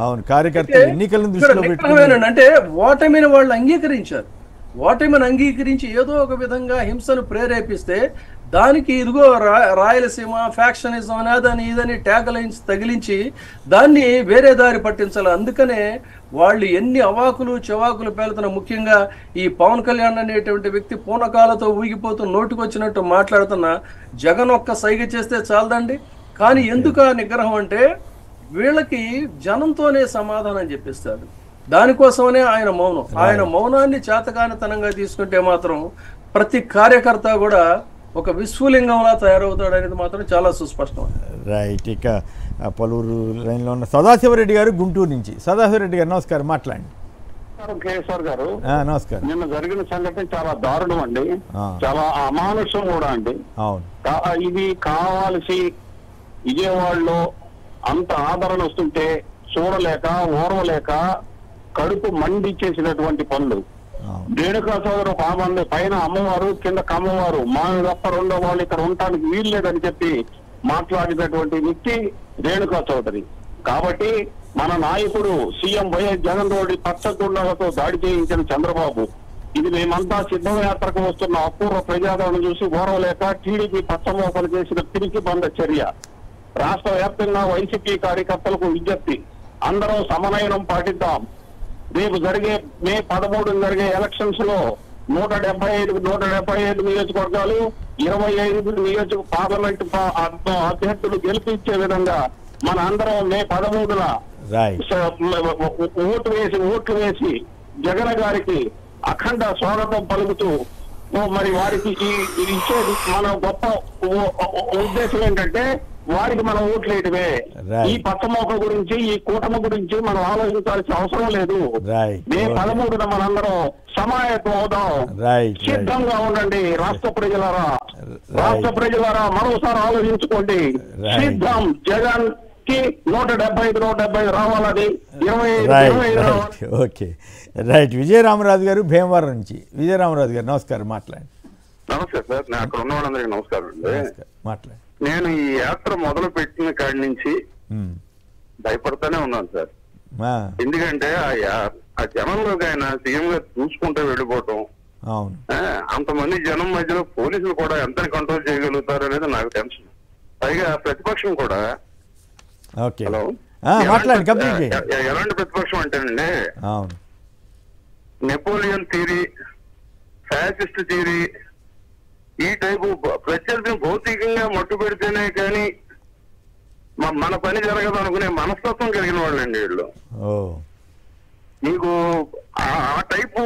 [SPEAKER 1] అవును, కార్యకర్తలు ఎన్నికలను దృష్టిలో పెట్టుకుని
[SPEAKER 5] అంటే ఓటమిని వాళ్ళు అంగీకరించారు. ఓటమిని అంగీకరించి ఏదో ఒక విధంగా హింసను ప్రేరేపిస్తే దానికి ఇదిగో రాయలసీమ ఫ్యాక్షనిజం అనేదని ఇదని ట్యాగ్లైన్స్ తగిలించి దాన్ని వేరే దారి పట్టించాలి. అందుకనే వాళ్ళు ఎన్ని అవాకులు చెవాకులు పేలుతున్న, ముఖ్యంగా ఈ పవన్ కళ్యాణ్ అనేటువంటి వ్యక్తి పూనకాలతో ఊగిపోతూ నోటికొచ్చినట్టు మాట్లాడుతున్న జగన్ ఒక్క సైగ చేస్తే చాలదండి. కానీ ఎందుకు ఆ నిగ్రహం అంటే వీళ్ళకి జనంతోనే సమాధానం చెప్పిస్తాడు. దానికోసమనే ఆయన మౌనం. ఆయన మౌనాన్ని చేతకానితనంగా తీసుకుంటే మాత్రం ప్రతి కార్యకర్త కూడా ఒక విశ్వలింగంలా తయారవుతాడు అనేది మాత్రం చాలా సుస్పష్టం.
[SPEAKER 1] రైట్. ఇక పలువురు లైన్లో ఉన్న సదాశివరెడ్డి గారు గుంటూరు నుంచి. సదాశివరెడ్డి గారు నమస్కారం, మాట్లాడండి.
[SPEAKER 3] కేశవర్ గారు
[SPEAKER 1] నమస్కారం.
[SPEAKER 3] నిన్న జరిగిన సంఘటన చాలా దారుణం అండి, చాలా అమానుషం కూడా అండి.
[SPEAKER 1] అవును,
[SPEAKER 3] ఇది కావాల్సి విజయవాడలో అంత ఆదరణ వస్తుంటే చూడలేక ఓర్వలేక కడుపు మండి చేసినటువంటి పనులు. రేణుకా సోదరు ఒక ఆమె పైన అమ్మవారు కింద కమ్మవారు, మా తప్ప రెండో వాళ్ళు ఇక్కడ ఉండటానికి వీలు లేదని చెప్పి మాట్లాడినటువంటి వ్యక్తి రేణుకా చౌదరి. కాబట్టి మన నాయకుడు సీఎం వైఎస్ జగన్ రెడ్డి పచ్చగుండాలతో దాడి చేయించిన చంద్రబాబు, ఇది మేమంతా సిద్ధయాత్రకు వస్తున్న అపూర్వ ప్రజాదరణ చూసి ఓర్వలేక టీడీపీ పచ్చమోకలు చేసిన పిరికి బంద చర్య. రాష్ట్ర వ్యాప్తంగా వైసీపీ కార్యకర్తలకు విజ్ఞప్తి, అందరం సమన్వయం పాటిద్దాం. రేపు జరిగే మే 13 జరిగే ఎలక్షన్స్ లో 175 నియోజకవర్గాలు 25 పార్లమెంట్ అభ్యర్థులు గెలిపించే విధంగా మన అందరం మే 13న ఓట్లు వేసి జగన్ గారికి అఖండ స్వాగతం పలుకుతూ మరి వారికి ఇచ్చేది మన గొప్ప ఉద్దేశం ఏంటంటే వారికి మనం ఓట్లు వేయటమే. ఈ పచ్చమోక గురించి ఈ కూటమి గురించి మనం ఆలోచించాల్సిన అవసరం లేదు. మే 13న మనందరం సమాయత్తం అవుదాం. సిద్ధంగా ఉండండి రాష్ట్ర ప్రజలారా మరోసారి ఆలోచించుకోండి. సిద్ధం జగన్ కి 175 రావాలని 25
[SPEAKER 1] ఓకే రైట్. విజయరామరాజు గారు భీమవరం నుంచి. విజయరామరాజు గారు నమస్కారం, మాట్లాడండి.
[SPEAKER 6] నమస్తే సార్, నేను అక్కడ ఉన్న వాళ్ళందరికీ నమస్కారం అండి.
[SPEAKER 1] మాట్లాడండి.
[SPEAKER 6] నేను ఈ యాత్ర మొదలు పెట్టిన కాడి నుంచి భయపడతానే ఉన్నాను సార్. ఎందుకంటే ఆ జనంలోకి ఆయన సీఎం గారు చూసుకుంటూ వెళ్ళిపోవటం,
[SPEAKER 1] అవును.
[SPEAKER 6] అంతమంది జనం మధ్యలో పోలీసులు కూడా ఎంత కంట్రోల్ చేయగలుగుతారు అనేది నాకు టెన్షన్. పైగా ప్రతిపక్షం కూడా
[SPEAKER 1] ఓకే
[SPEAKER 6] హలో
[SPEAKER 1] మాట్లాడండి కంప్లీట్ చేయండి.
[SPEAKER 6] ఎలాంటి ప్రతిపక్షం అంటేనండి,
[SPEAKER 1] అవును
[SPEAKER 6] నెపోలియన్ థియరీ, ఫ్యాసిస్ట్ థియరీ, ఈ టైపు ప్రత్యర్థిని భౌతికంగా మట్టు పెడితేనే కానీ మన పని జరగదు అనుకునే మనస్తత్వం కలిగిన వాళ్ళండి వీళ్ళు. మీకు ఆ టైపు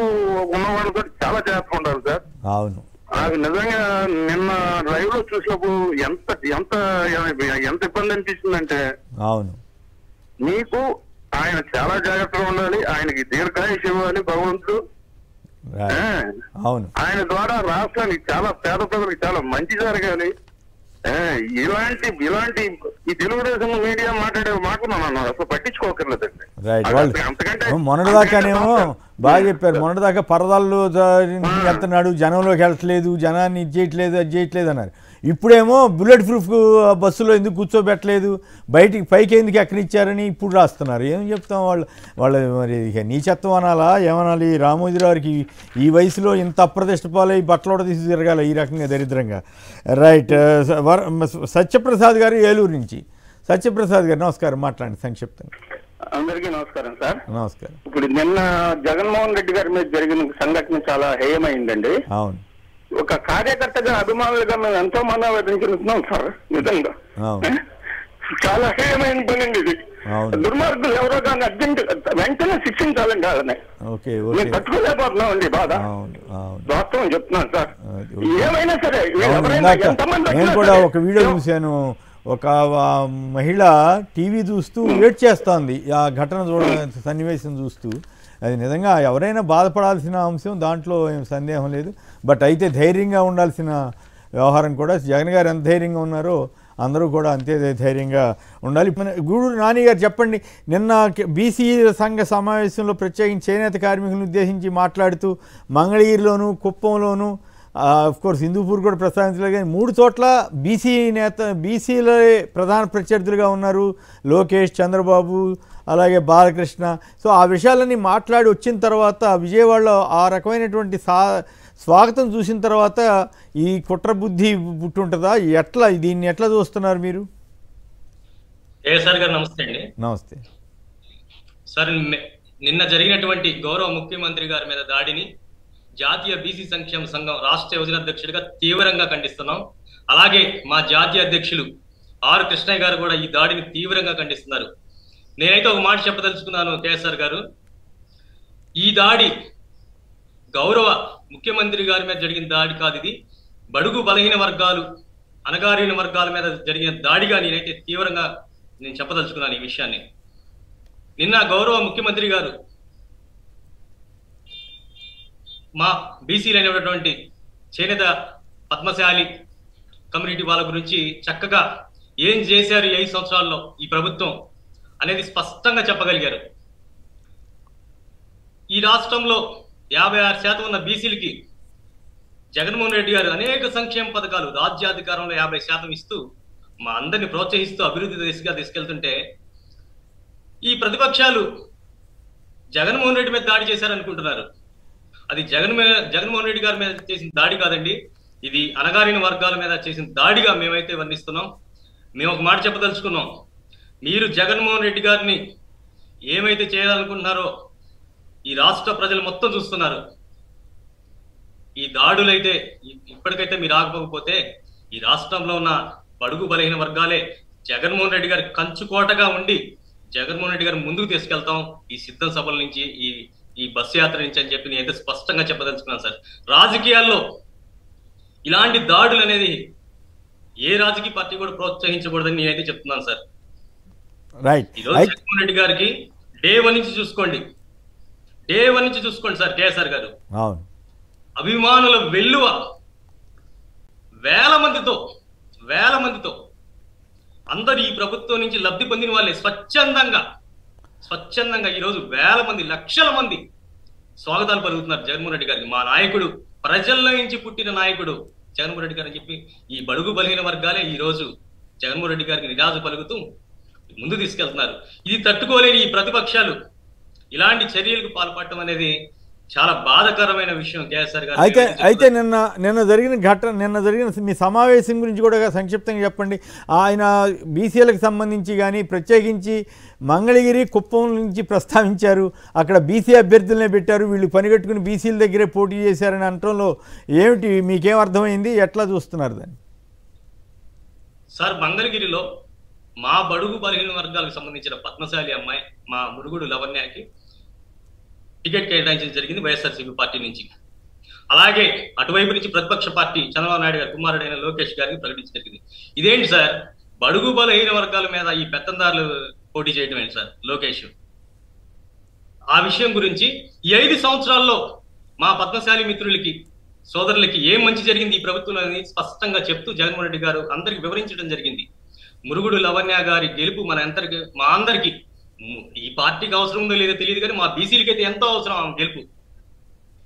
[SPEAKER 6] ఉన్న వాళ్ళతో చాలా జాగ్రత్తగా ఉండాలి సార్.
[SPEAKER 1] అవును,
[SPEAKER 6] నాకు నిజంగా నిన్న లైవ్ లో చూసినప్పుడు ఎంత ఎంత ఎంత ఇబ్బంది అనిపిస్తుందంటే,
[SPEAKER 1] అవును
[SPEAKER 6] మీకు ఆయన చాలా జాగ్రత్తగా ఉండాలి, ఆయనకి దీర్ఘాయుష్ ఇవ్వాలి భగవంతుడు.
[SPEAKER 1] అవును,
[SPEAKER 6] ఆయన ద్వారా రాష్ట్రానికి చాలా పేద ప్రజలకు చాలా మంచి జరగాలి. ఇలాంటి ఈ తెలుగుదేశం మీడియా మాట్లాడే మాట్లాడుతున్నాను అసలు పట్టించుకోకర్లేదండి.
[SPEAKER 1] మొన్నటిదాకానేమో బాగా చెప్పారు, మొన్నటిదాకా పరదాల్లో వెళ్తున్నాడు, జనంలోకి వెళ్ళట్లేదు, జనాన్ని ఇది చేయట్లేదు, అది చేయట్లేదు అన్నారు. ఇప్పుడేమో బుల్లెట్ ప్రూఫ్ బస్సులో ఎందుకు కూర్చోబెట్టలేదు, బయటికి పైకి ఎందుకు ఎక్కడిచ్చారని ఇప్పుడు రాస్తున్నారు. ఏం చెప్తాం వాళ్ళ మరి నీచత్వం అనాలా ఏమనాలి? రామోజీరావుకి ఈ వయసులో ఇంత అప్రతిష్ట పాలై బట్టలోడ తీసి తిరగాల ఈ రకంగా దరిద్రంగా. రైట్, సత్యప్రసాద్ గారు ఏలూరు నుంచి. సత్యప్రసాద్ గారు నమస్కారం, మాట్లాడండి సంక్షిప్తంగా.
[SPEAKER 3] అందరికీ నమస్కారం సార్.
[SPEAKER 1] నమస్కారం.
[SPEAKER 3] ఇప్పుడు నిన్న జగన్మోహన్ రెడ్డి గారి మీద జరిగిన సంఘటన చాలా హేయమైందండి.
[SPEAKER 1] అవును,
[SPEAKER 3] ఒక కార్యకర్తగా అభిమానులుగా మేము ఎంతో మనోవేదన చెందుతున్నాం సార్. నిజంగా చాలా హేయమైన పని ఇది. దుర్మార్గులు ఎవరో కానీ అర్జెంట్ వెంటనే శిక్షించాలండి వాళ్ళని. మేము తట్టుకోలేకపోతున్నామండి బాధ. వాస్తవం చెప్తున్నాను సార్. ఏమైనా సరే
[SPEAKER 1] నేను కూడా ఒక వీడియో చూశాను, ఒక మహిళ టీవీ చూస్తూ ఏడ్ చేస్తోంది ఆ ఘటన సన్నివేశం చూస్తూ. అది నిజంగా ఎవరైనా బాధపడాల్సిన అంశం, దాంట్లో ఏం సందేహం లేదు. బట్ అయితే ధైర్యంగా ఉండాల్సిన వ్యవహారం కూడా. జగన్ గారు ఎంత ధైర్యంగా ఉన్నారో అందరూ కూడా అంతే ధైర్యంగా ఉండాలి. గూడూరు నాని గారు చెప్పండి, నిన్న బీసీ సంఘ సమావేశంలో ప్రత్యేకించి చేనేత కార్మికులను ఉద్దేశించి మాట్లాడుతూ మంగళగిరిలోను, కుప్పంలోను, కోర్స్ హిందూపూర్ కూడా ప్రస్తావించలేదు, కానీ 3 చోట్ల బీసీలే ప్రధాన ప్రత్యర్థులుగా ఉన్నారు. లోకేష్, చంద్రబాబు, అలాగే బాలకృష్ణ. సో ఆ విషయాలన్నీ మాట్లాడి వచ్చిన తర్వాత విజయవాడలో ఆ రకమైనటువంటి స్వాగతం చూసిన తర్వాత ఈ కుట్ర బుద్ధి పుట్టుంటుందా? దీన్ని ఎట్లా చూస్తున్నారు మీరు?
[SPEAKER 7] సార్ గారు నమస్తే అండి.
[SPEAKER 1] నమస్తే
[SPEAKER 7] సార్. నిన్న జరిగినటువంటి గౌరవ ముఖ్యమంత్రి గారి మీద దాడిని జాతీయ బీసీ సంక్షేమ సంఘం రాష్ట్ర యువజన అధ్యక్షుడిగా తీవ్రంగా ఖండిస్తున్నాం. అలాగే మా జాతీయ అధ్యక్షులు ఆర్ కృష్ణయ్య గారు కూడా ఈ దాడిని తీవ్రంగా ఖండిస్తున్నారు. నేనైతే ఒక మాట చెప్పదలుచుకున్నాను కేఎస్ఆర్ గారు, ఈ దాడి గౌరవ ముఖ్యమంత్రి గారి మీద జరిగిన దాడి కాదు, ఇది బడుగు బలహీన వర్గాలు, అణగారిన వర్గాల మీద జరిగిన దాడిగా నేనైతే తీవ్రంగా చెప్పదలుచుకున్నాను ఈ విషయాన్ని. నిన్న గౌరవ ముఖ్యమంత్రి గారు మా బీసీలు అయినటువంటి చేనేత పద్మశాలి కమ్యూనిటీ వాళ్ళ గురించి చక్కగా ఏం చేశారు ఈ 5 సంవత్సరాల్లో ఈ ప్రభుత్వం అనేది స్పష్టంగా చెప్పగలిగారు. ఈ రాష్ట్రంలో 56% ఉన్న బీసీలకి జగన్మోహన్ రెడ్డి గారు అనేక సంక్షేమ పథకాలు రాజ్యాధికారంలో 50% ఇస్తూ మా అందరిని ప్రోత్సహిస్తూ అభివృద్ధి దిశగా తీసుకెళ్తుంటే ఈ ప్రతిపక్షాలు జగన్మోహన్ రెడ్డి మీద దాడి చేశారనుకుంటున్నారు. అది జగన్మోహన్ రెడ్డి గారి మీద చేసిన దాడి కాదండి, ఇది అణగారిన వర్గాల మీద చేసిన దాడిగా మేమైతే వర్ణిస్తున్నాం. మేము ఒక మాట చెప్పదలుచుకున్నాం, మీరు జగన్మోహన్ రెడ్డి గారిని ఏమైతే చేయాలనుకుంటున్నారో ఈ రాష్ట్ర ప్రజలు మొత్తం చూస్తున్నారు. ఈ దాడులైతే ఇప్పటికైతే మీరు ఆగకపోతే ఈ రాష్ట్రంలో ఉన్న బడుగు బలహీన వర్గాలే జగన్మోహన్ రెడ్డి గారి కంచుకోటగా ఉండి జగన్మోహన్ రెడ్డి గారు ముందుకు తీసుకెళ్తాం ఈ సిద్ధం సభల నుంచి, ఈ బస్సు యాత్ర నుంచి అని చెప్పి నేనైతే స్పష్టంగా చెప్పదలుచుకున్నాను సార్. రాజకీయాల్లో ఇలాంటి దాడులు అనేది ఏ రాజకీయ పార్టీ కూడా ప్రోత్సహించకూడదని నేనైతే చెప్తున్నాను సార్. ఈరోజు జగన్మోహన్ రెడ్డి గారికి డే 1 నుంచి చూసుకోండి సార్. కేఎస్ఆర్ గారు అభిమానుల వెల్లువ వేల మందితో అందరు ఈ ప్రభుత్వం నుంచి లబ్ధి పొందిన వాళ్ళే స్వచ్ఛందంగా ఈరోజు వేల మంది, లక్షల మంది స్వాగతాలు పలుకుతున్నారు జగన్మోహన్ రెడ్డి గారికి. మా నాయకుడు, ప్రజల్లో నుంచి పుట్టిన నాయకుడు జగన్మోహన్ రెడ్డి గారు అని చెప్పి ఈ బడుగు బలహీన వర్గాలే ఈ రోజు జగన్మోహన్ రెడ్డి గారికి నిరాజు పలుకుతూ ముందు తీసుకెళ్తున్నారు. ఇది తట్టుకోలేని ఈ ప్రతిపక్షాలు ఇలాంటి చర్యలకు పాల్పడటం అనేది చాలా బాధాకరమైన విషయం కేఎస్ఆర్ గారు.
[SPEAKER 1] అయితే నిన్న జరిగిన మీ సమావేశం గురించి కూడా సంక్షిప్తంగా చెప్పండి. ఆయన బీసీలకు సంబంధించి కానీ ప్రత్యేకించి మంగళగిరి కుప్పం నుంచి ప్రస్తావించారు. అక్కడ బీసీ అభ్యర్థులనే పెట్టారు, వీళ్ళు పనిగట్టుకుని బీసీల దగ్గరే పోటీ చేశారని అనటంలో ఏమిటి మీకేం అర్థమైంది, ఎట్లా చూస్తున్నారు దాన్ని?
[SPEAKER 7] సార్, మంగళగిరిలో మా బడుగు బలహీన వర్గాలకు సంబంధించిన పద్మశాలి అమ్మాయి మా మురుగుడు లవణ్యాకి టికెట్ కేటాయించడం జరిగింది వైఎస్ఆర్సీపీ పార్టీ నుంచి. అలాగే అటువైపు నుంచి ప్రతిపక్ష పార్టీ చంద్రబాబు నాయుడు గారి కుమారుడైన లోకేష్ గారికి ప్రకటించడం జరిగింది. ఇదేంటి సార్, బడుగు బలహీన వర్గాల మీద ఈ పెత్తందారులు పోటీ చేయడం ఏంటి సార్ లోకేష్? ఆ విషయం గురించి ఈ 5 సంవత్సరాల్లో మా పద్మశాలి మిత్రులకి సోదరులకి ఏం మంచి జరిగింది ఈ ప్రభుత్వంలో స్పష్టంగా చెప్తూ జగన్మోహన్ రెడ్డి గారు అందరికి వివరించడం జరిగింది. మురుగుడు లవణ్య గారి గెలుపు మా అందరికి, ఈ పార్టీకి అవసరం ఉందో లేదో తెలియదు కానీ మా బీసీలకి అయితే ఎంతో అవసరం గెలుపు.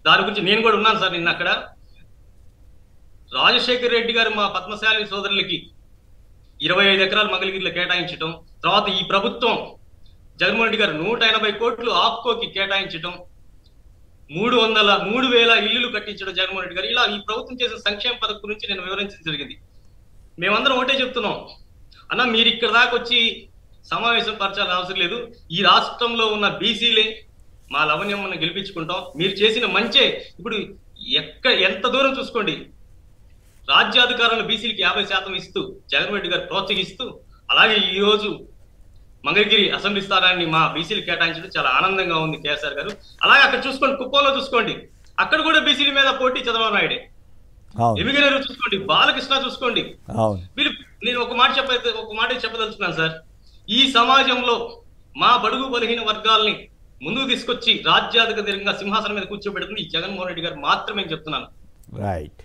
[SPEAKER 7] దాని గురించి నేను కూడా ఉన్నాను సార్. నిన్న అక్కడ రాజశేఖర్ రెడ్డి గారు మా పద్మశాలి సోదరులకి 25 ఎకరాలు మంగళగిరిలో కేటాయించడం, తర్వాత ఈ ప్రభుత్వం జగన్మోహన్ రెడ్డి గారు 180 కోట్లు ఆప్కోకి కేటాయించడం, 3,000 ఇల్లులు కట్టించడం జగన్మోహన్ రెడ్డి గారు, ఇలా ఈ ప్రభుత్వం చేసిన సంక్షేమ పథకం గురించి నేను వివరించడం జరిగింది. మేమందరం ఒకటే చెప్తున్నాం, అన్న మీరు ఇక్కడ దాకా వచ్చి సమావేశం పరచాల్సిన అవసరం లేదు. ఈ రాష్ట్రంలో ఉన్న బీసీలే మా లవణ్యమ్మను గెలిపించుకుంటాం. మీరు చేసిన మంచే ఇప్పుడు ఎంత దూరం చూసుకోండి, రాజ్యాధికారంలో బీసీలకి 50% ఇస్తూ జగన్మోహన్ రెడ్డి గారు ప్రోత్సహిస్తూ, అలాగే ఈ రోజు మంగళగిరి అసెంబ్లీ స్థానాన్ని మా బీసీలు కేటాయించడం చాలా ఆనందంగా ఉంది కేఎస్ఆర్ గారు. అలాగే అక్కడ చూసుకోండి, కుప్పంలో చూసుకోండి, అక్కడ కూడా బీసీల మీద పోటీ చంద్రబాబు నాయుడే. ఎమిగిరేరు చూసుకోండి, బాలకృష్ణ చూసుకోండి. వీళ్ళు నేను ఒక మాట చెప్పదలుచుకున్నాను సార్. ఈ సమాజంలో మా బడుగు బలహీన వర్గాల్ని ముందుకు తీసుకొచ్చి రాజ్యాధికారంగా సింహాసనం మీద కూర్చోబెడుతుంది ఈ జగన్మోహన్ రెడ్డి గారు మాత్రమే చెప్తున్నాను.
[SPEAKER 1] రైట్.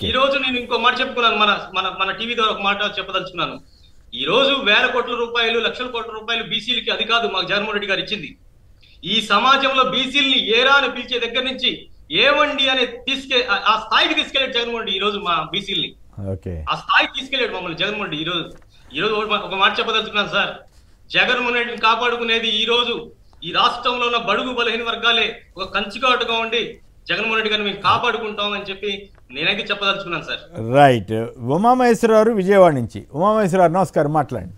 [SPEAKER 7] ఈ రోజు నేను ఇంకో మాట చెప్పుకున్నాను, మన టీవీ ద్వారా ఒక మాట చెప్పదలుచుకున్నాను. ఈ రోజు 1,000 కోట్ల రూపాయలు, లక్షల కోట్ల రూపాయలు బీసీలకి అది కాదు మాకు జగన్మోహన్ రెడ్డి గారు ఇచ్చింది. ఈ సమాజంలో బీసీలని ఏరా అని పిలిచే దగ్గర నుంచి ఏమండి అనే ఆ స్థాయికి తీసుకెళ్లాడు జగన్మోహన్ రెడ్డి. ఈ రోజు మా బీసీలని ఆ స్థాయికి తీసుకెళ్లాడు మమ్మల్ని జగన్మోహన్ రెడ్డి. ఈ రోజు ఒక మాట చెప్పదలుచుకున్నాను సార్, జగన్మోహన్ రెడ్డిని కాపాడుకునేది ఈ రోజు ఈ రాష్ట్రంలో ఉన్న బడుగు బలహీన వర్గాలే ఒక కంచుకాటుగా ఉండి జగన్మోహన్ రెడ్డి గారిని మేము కాపాడుకుంటాం అని చెప్పి నేనైతే చెప్పదలుచుకున్నాను సార్.
[SPEAKER 1] రైట్. ఉమామహేశ్వరరావు విజయవాడ నుంచి. ఉమామహేశ్వరరావు నమస్కారం, మాట్లాడండి.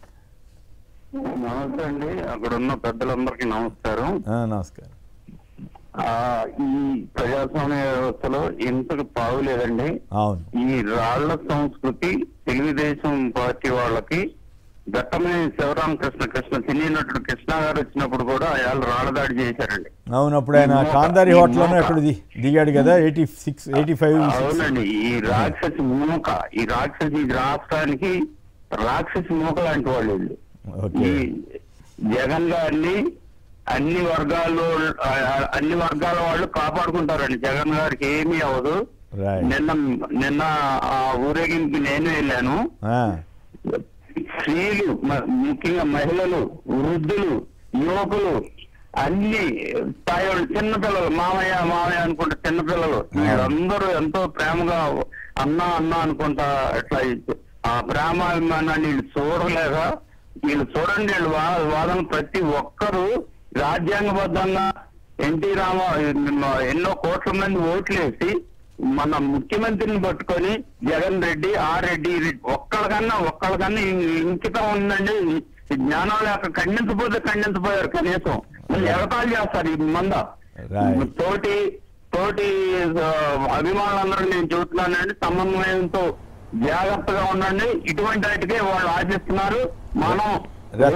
[SPEAKER 3] నమస్తే అండి, అక్కడ ఉన్న పెద్దలందరికీ నమస్కారం.
[SPEAKER 1] నమస్కారం.
[SPEAKER 3] ఈ ప్రజాస్వామ్య వ్యవస్థలో ఇంతకు పావులేదండి. ఈ రాళ్ల సంస్కృతి తెలుగుదేశం పార్టీ వాళ్ళకి ఘట్టమనేని శివరామకృష్ణ సినీ నటుడు కృష్ణ గారు వచ్చినప్పుడు కూడా ఆయన రాళ్ల దాడి చేశారండి.
[SPEAKER 1] అవును, అప్పుడు ఆయన కాందారి హోటల్ ఎక్కడ దిగాడు కదా, 85.
[SPEAKER 3] అవునండి. ఈ రాక్షసి రాష్ట్రానికి రాక్షసి మూక లాంటి వాళ్ళు. ఈ జగన్ గారిని అన్ని వర్గాల వాళ్ళు కాపాడుకుంటారండి. జగన్ గారికి ఏమీ అవ్వదు. నిన్న ఆ ఊరేగింపుకి నేను వెళ్ళాను. స్త్రీలు, ముఖ్యంగా మహిళలు, వృద్ధులు, యువకులు, అన్ని స్థాయి వాళ్ళు, చిన్నపిల్లలు, మామయ్య అనుకుంటా చిన్నపిల్లలు, వీళ్ళందరూ ఎంతో ప్రేమగా అన్నా అనుకుంటా ఇట్లా ఆ ప్రేమాభిమానాన్ని వీళ్ళు చూడలేక వీళ్ళు చూడండి, వీళ్ళు వాదన ప్రతి ఒక్కరూ రాజ్యాంగబద్ధంగా ఎన్టీ ఎన్నో కోట్ల మంది ఓట్లేసి మన ముఖ్యమంత్రిని పట్టుకొని జగన్ రెడ్డి, రెడ్డి ఒక్కళ్ళకన్నా ఇంకితం ఉందండి. జ్ఞానం లేక ఖండించపోయారు. కనీసం ఎగతాళి చేస్తారు ఈ మంద. తోటి అభిమానులందరూ నేను చెబుతున్నానండి, సమన్వయంతో జాగ్రత్తగా ఉండండి. ఇటువంటి వాటికే వాళ్ళు ఆశిస్తున్నారు. మనం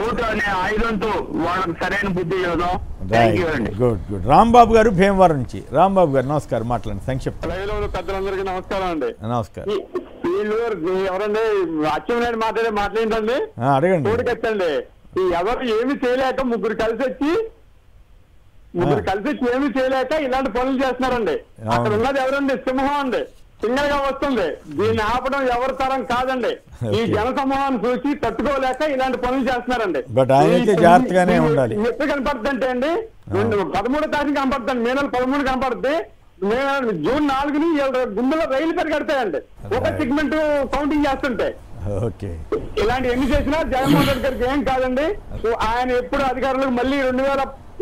[SPEAKER 3] ఓటు అనే ఆయుధంతో వాళ్ళకి సరైన బుద్ధి చూద్దాం.
[SPEAKER 1] గుడ్. రాంబాబు గారు భీమవరం నుంచి. రాంబాబు గారు నమస్కారం, మాట్లాడండి సంక్షిప్త.
[SPEAKER 8] పెద్దలందరికీ నమస్కారం అండి.
[SPEAKER 1] నమస్కారం.
[SPEAKER 8] ఎవరండి అచ్చెన్నాయుడు మాట్లాడిందండి,
[SPEAKER 1] అడగండి.
[SPEAKER 8] తోడుకొచ్చండి. ఎవరు ఏమి చేయలేక ముగ్గురు కలిసి వచ్చి ఏమి చేయలేక ఇలాంటి పనులు చేస్తున్నారండి. అక్కడ ఉన్నది ఎవరండి? సింహం అండి, సింగల్ గా వస్తుంది. దీన్ని ఆపడం ఎవరి తరం కాదండి. ఈ జన సమూహాన్ని చూసి తట్టుకోలేక ఇలాంటి పనులు చేస్తున్నారండి. ఎప్పుడు కనపడుతుంది అంటే అండి, 13వ తారీఖు కనపడుతుంది, మే నెల 13 కనపడుతుంది. జూన్ 4ని గుండెలో రైలు పెరిగడతాయండి ఒక సెగ్మెంట్ కౌంటింగ్ చేస్తుంటే. ఇలాంటి ఎన్ని చేసినా జగన్మోహన్ రెడ్డి గారికి ఏం కాదండి. ఆయన ఎప్పుడు అధికారులకు మళ్ళీ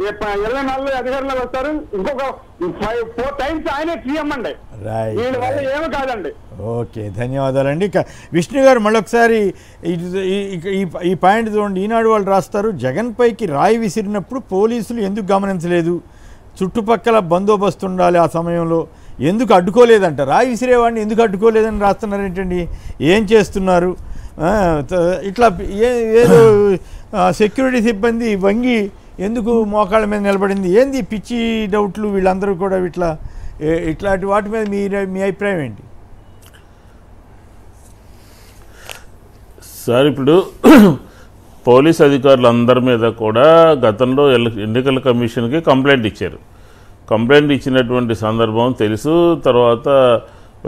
[SPEAKER 8] 20 నెలలు అధికారంలోకి వస్తారు. ఇంకొక 4 టైమ్స్ ఆయనే సీఎం అండి. వీళ్ళ వల్ల ఏమీ కాదండి.
[SPEAKER 1] ఓకే, ధన్యవాదాలండి. విష్ణు గారు మళ్ళొకసారి ఈ పాయింట్ చూడండి. ఈనాడు వాళ్ళు రాస్తారు, జగన్ పైకి రాయి విసిరినప్పుడు పోలీసులు ఎందుకు గమనించలేదు, చుట్టుపక్కల బందోబస్తు ఉండాలి, ఆ సమయంలో ఎందుకు అడ్డుకోలేదంట, రాయి విసిరేవాడిని ఎందుకు అడ్డుకోలేదని రాస్తున్నారు ఏంటండి, ఏం చేస్తున్నారు? ఇట్లా ఏదో సెక్యూరిటీ సిబ్బంది వంగి ఎందుకు మోకాళ్ళ మీద నిలబడింది, ఏంది పిచ్చి డౌట్లు వీళ్ళందరూ కూడా ఇట్లాంటి వాటి మీద మీ అభిప్రాయం ఏంటి
[SPEAKER 2] సార్? ఇప్పుడు పోలీస్ అధికారులు అందరి మీద కూడా గతంలో ఎన్నికల కమిషన్కి కంప్లైంట్ ఇచ్చారు. కంప్లైంట్ ఇచ్చినటువంటి సందర్భం తెలుసు. తర్వాత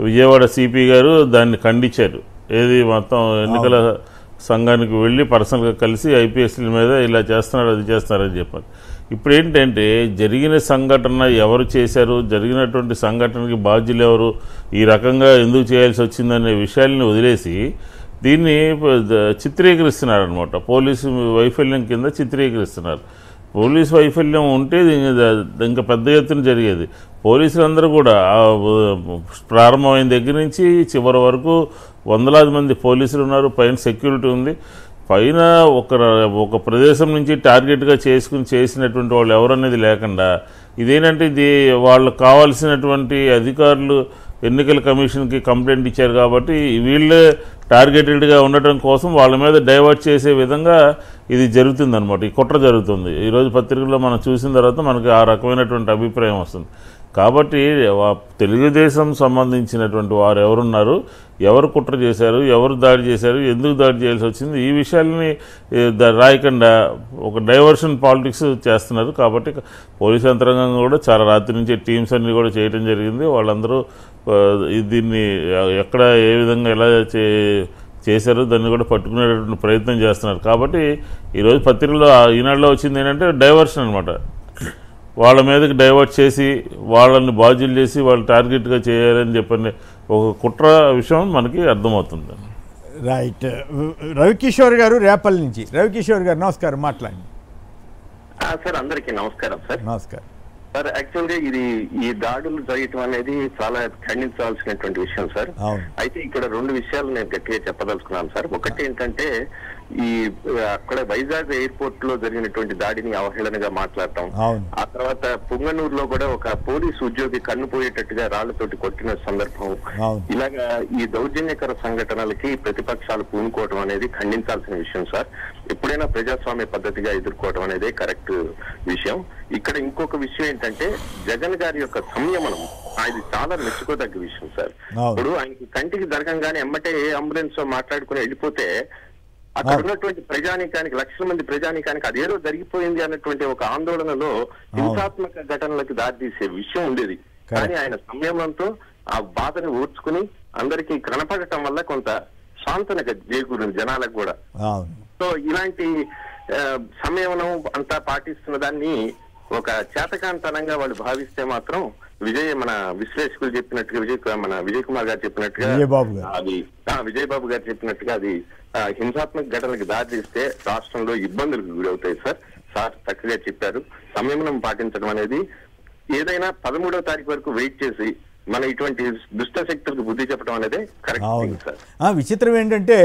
[SPEAKER 2] విజయవాడ సిపి గారు దాన్ని ఖండించారు. ఏది మొత్తం ఎన్నికల సంఘానికి వెళ్ళి పర్సనల్గా కలిసి ఐపీఎస్ల మీద ఇలా చేస్తున్నారు, అది చేస్తున్నారని చెప్పారు. ఇప్పుడు ఏంటంటే జరిగిన సంఘటన ఎవరు చేశారు, జరిగినటువంటి సంఘటనకి బాధ్యులు ఎవరు, ఈ రకంగా ఎందుకు చేయాల్సి వచ్చిందనే విషయాల్ని వదిలేసి దీన్ని చిత్రీకరిస్తున్నారు అనమాట. పోలీసు వైఫల్యం కింద చిత్రీకరిస్తున్నారు. పోలీసు వైఫల్యం ఉంటే ఇంకా పెద్ద ఎత్తున జరిగేది. పోలీసులందరూ కూడా ప్రారంభమైన దగ్గర నుంచి చివరి వరకు వందలాది మంది పోలీసులు ఉన్నారు. పైన సెక్యూరిటీ ఉంది. పైన ఒక ప్రదేశం నుంచి టార్గెట్గా చేసినటువంటి వాళ్ళు ఎవరనేది లేకుండా ఇదేంటంటే ఇది వాళ్ళు కావాల్సినటువంటి అధికారులు ఎన్నికల కమిషన్కి కంప్లైంట్ ఇచ్చారు కాబట్టి వీళ్ళే టార్గెటెడ్గా ఉండటం కోసం వాళ్ళ మీద డైవర్ట్ చేసే విధంగా ఇది జరుగుతుందన్నమాట. ఈ కుట్ర జరుగుతుంది. ఈరోజు పత్రికల్లో మనం చూసిన తర్వాత మనకి ఆ రకమైనటువంటి అభిప్రాయం వస్తుంది. కాబట్టి తెలుగుదేశం సంబంధించినటువంటి వారు ఎవరున్నారు, ఎవరు కుట్ర చేశారు, ఎవరు దాడి చేశారు, ఎందుకు దాడి చేయాల్సి వచ్చింది, ఈ విషయాలని రాయకుండా ఒక డైవర్షన్ పాలిటిక్స్ చేస్తున్నారు. కాబట్టి పోలీసు యంత్రాంగం కూడా చాలా రాత్రి నుంచి టీమ్స్ అన్ని కూడా చేయడం జరిగింది. వాళ్ళందరూ దీన్ని ఎక్కడ ఏ విధంగా ఎలా చేశారో దాన్ని కూడా పట్టుకునేటటువంటి ప్రయత్నం చేస్తున్నారు. కాబట్టి ఈరోజు పత్రికలో ఈనాడులో వచ్చింది ఏంటంటే డైవర్షన్ అనమాట. వాళ్ళ మీదకి డైవర్ట్ చేసి వాళ్ళని బాధ్యులు చేసి వాళ్ళు టార్గెట్గా చేయాలని చెప్పని ఒక కుట్ర విషయం మనకి అర్థమవుతుంది.
[SPEAKER 1] రైట్. రవికిషోర్ గారు రేపల్ నుంచి. రవికిషోర్ గారు నమస్కారం, మాట్లాడండి.
[SPEAKER 6] సార్ అందరికీ నమస్కారం. సార్
[SPEAKER 1] నమస్కారం
[SPEAKER 6] సార్. యాక్చువల్ గా ఈ దాడులు జరగటం అనేది చాలా ఖండించాల్సినటువంటి విషయం సార్. అయితే ఇక్కడ 2 విషయాలు నేను గట్టిగా చెప్పదలుచుకున్నాను సార్. ఒకటి ఏంటంటే అక్కడ వైజాగ్ ఎయిర్పోర్ట్ లో జరిగినటువంటి దాడిని అవహేళనగా మాట్లాడటం, ఆ తర్వాత పుంగనూరులో కూడా ఒక పోలీసు ఉద్యోగి కన్ను పోయేటట్టుగా రాళ్లతోటి కొట్టిన సందర్భం, ఇలాగా ఈ దౌర్జన్యకర సంఘటనలకి ప్రతిపక్షాలు పూనుకోవటం అనేది ఖండించాల్సిన విషయం సార్. ఎప్పుడైనా ప్రజాస్వామ్య పద్ధతిగా ఎదుర్కోవటం అనేది కరెక్ట్ విషయం. ఇక్కడ ఇంకొక విషయం ఏంటంటే జగన్ గారి యొక్క సంయమనం, అది చాలా మెచ్చుకోదగ్గ విషయం సార్. ఇప్పుడు ఆయనకి కంటికి జరగంగానే ఎమ్మటే అంబులెన్స్ మాట్లాడుకుని వెళ్ళిపోతే అక్కడ ఉన్నటువంటి ప్రజానీకానికి, లక్షల మంది ప్రజానీకానికి అదేదో జరిగిపోయింది అన్నటువంటి ఒక ఆందోళనలో హింసాత్మక ఘటనలకు దారితీసే విషయం ఉండేది. కానీ ఆయన సంయమనంతో ఆ బాధని ఓర్చుకుని అందరికీ కనపడటం వల్ల కొంత శాంతనగా చేకూరింది జనాలకు కూడా. సో ఇలాంటి సంయమనం అంతా పాటిస్తున్న దాన్ని ఒక చేతకాంతనంగా వాళ్ళు భావిస్తే మాత్రం మన విశ్లేషకులు చెప్పినట్టుగా విజయ్ కుమార్ గారు చెప్పినట్టుగా అది విజయబాబు గారు చెప్పినట్టుగా అది హింసాత్మక ఘటనలకు దారితీస్తే రాష్ట్రంలో ఇబ్బందులకు గురవుతాయి సార్. చక్కగా చెప్పారు. సంయమనం పాటించడం అనేది ఏదైనా 13వ తారీఖు వరకు వెయిట్ చేసి మన ఇటువంటి దుష్ట శక్తులకు బుద్ధి చెప్పడం అనేది కరెక్ట్ సార్.
[SPEAKER 1] విచిత్రం ఏంటంటే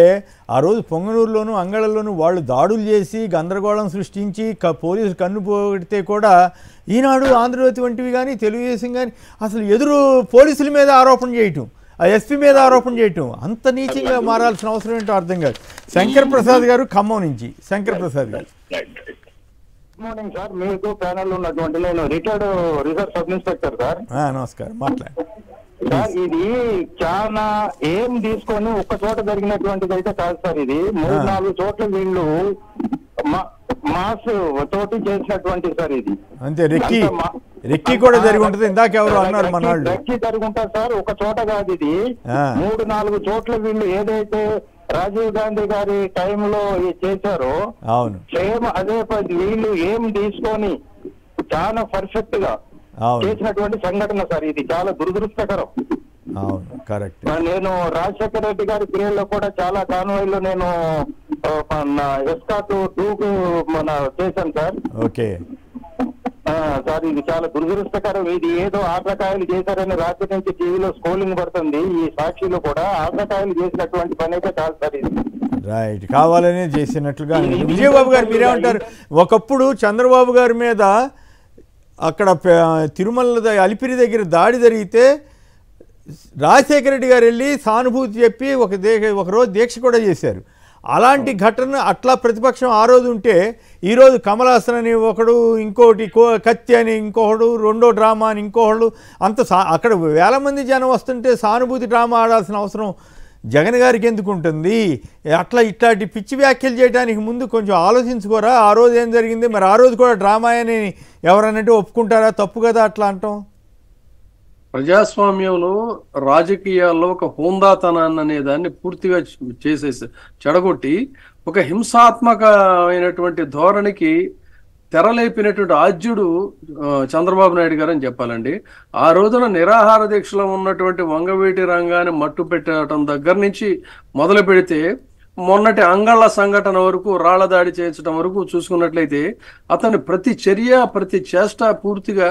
[SPEAKER 1] ఆ రోజు పొంగనూరులోను అంగళంలోనూ వాళ్ళు దాడులు చేసి గందరగోళం సృష్టించి పోలీసులు కన్ను పోగొడితే కూడా ఈనాడు, ఆంధ్రజ్యోతి వంటివి కానీ తెలుగుదేశం కానీ అసలు ఎదురు పోలీసుల మీద ఆరోపణ చేయటం, ఆ ఎస్పీ మీద ఆరోపణ చేయటం, అంత నీచంగా మారాల్సిన అవసరం ఏంటో అర్థం కాదు. శంకర్ ప్రసాద్ గారు ఖమ్మం నుంచి. శంకర్ ప్రసాద్ గారు
[SPEAKER 4] గుడ్ మార్నింగ్ సార్. మీకు ప్యానల్ ఉన్నటువంటి నేను retired reserve sub inspector sir.
[SPEAKER 1] నమస్కారం, మాట్లాడండి
[SPEAKER 4] సార్. ఇది చాలా ఏం తీసుకొని ఒక్క చోట జరిగినటువంటిది అయితే కాదు సార్. ఇది 3-4 చోట్ల వీళ్ళు మాస్ తోటి చేసినటువంటి సార్. ఇది
[SPEAKER 1] అంతే. రెక్కి కూడా జరిగి ఉంటుంది. ఇందాక ఎవరు అన్నారు మన వాళ్ళు,
[SPEAKER 4] రెక్కి జరిగి ఉంటారు సార్. ఒక చోట కాదు, ఇది 3-4 చోట్ల వీళ్ళు ఏదైతే రాజీవ్ గాంధీ గారి టైంలో చేశారో సేమ్ అదే వీళ్ళు ఏం తీసుకొని చాలా పర్ఫెక్ట్ గా చేసినటువంటి సంఘటన సార్. ఇది చాలా దురదృష్టకరం. నేను రాజశేఖర రెడ్డి గారి పీరియడ్ లో కూడా చాలా కాన్వాయ్లో నేను ఎస్కాట్ 2 చేశాను సార్. సార్ ఇది చాలా దురదృష్టకరం. ఇది ఏదో ఆటకాయలు చేశారని రాత్రి నుంచి టీవీలో స్కోలింగ్ పడుతుంది. ఈ సాక్షిలో కూడా ఆటకాయలు చేసినటువంటి పని అయితే కాదు సార్ ఇది.
[SPEAKER 1] రైట్, కావాలనే చేసినట్లుగా. విజయబాబు గారు మీరేమంటారు? ఒకప్పుడు చంద్రబాబు గారి మీద అక్కడ తిరుమల అలిపిరి దగ్గర దాడి జరిగితే రాజశేఖర రెడ్డి గారు వెళ్ళి సానుభూతి చెప్పి ఒకరోజు దీక్ష కూడా చేశారు. అలాంటి ఘటన అట్లా ప్రతిపక్షం ఆ రోజు ఉంటే ఈరోజు కమల్ హాసన్ అని ఒకడు, ఇంకోటి కత్తి అని ఇంకొకడు, రెండో డ్రామా అని ఇంకొకడు, అంత అక్కడ వేల మంది జనం వస్తుంటే సానుభూతి డ్రామా ఆడాల్సిన అవసరం జగన్ గారికి ఎందుకు ఉంటుంది? అట్లా ఇట్లాంటి పిచ్చి వ్యాఖ్యలు చేయడానికి ముందు కొంచెం ఆలోచించుకోరా? ఆ రోజు ఏం జరిగింది మరి? ఆ రోజు కూడా డ్రామా అని ఎవరన్నట్టు ఒప్పుకుంటారా? తప్పు కదా అట్లా అంటాం.
[SPEAKER 5] ప్రజాస్వామ్యంలో రాజకీయాల్లో ఒక హోందాతనాన్ని అనే దాన్ని పూర్తిగా చేసేసి చెడగొట్టి ఒక హింసాత్మకమైనటువంటి ధోరణికి తెరలేపినటువంటి ఆద్యుడు చంద్రబాబు నాయుడు గారు అని చెప్పాలండి. ఆ రోజున నిరాహార దీక్షలో ఉన్నటువంటి వంగవీటి రంగాన్ని మట్టు పెట్టడం దగ్గర నుంచి మొదలు పెడితే మొన్నటి అంగళ్ళ సంఘటన వరకు, రాళ్ల దాడి చేయించడం వరకు చూసుకున్నట్లయితే అతని ప్రతి చర్య, ప్రతి చేష్ట పూర్తిగా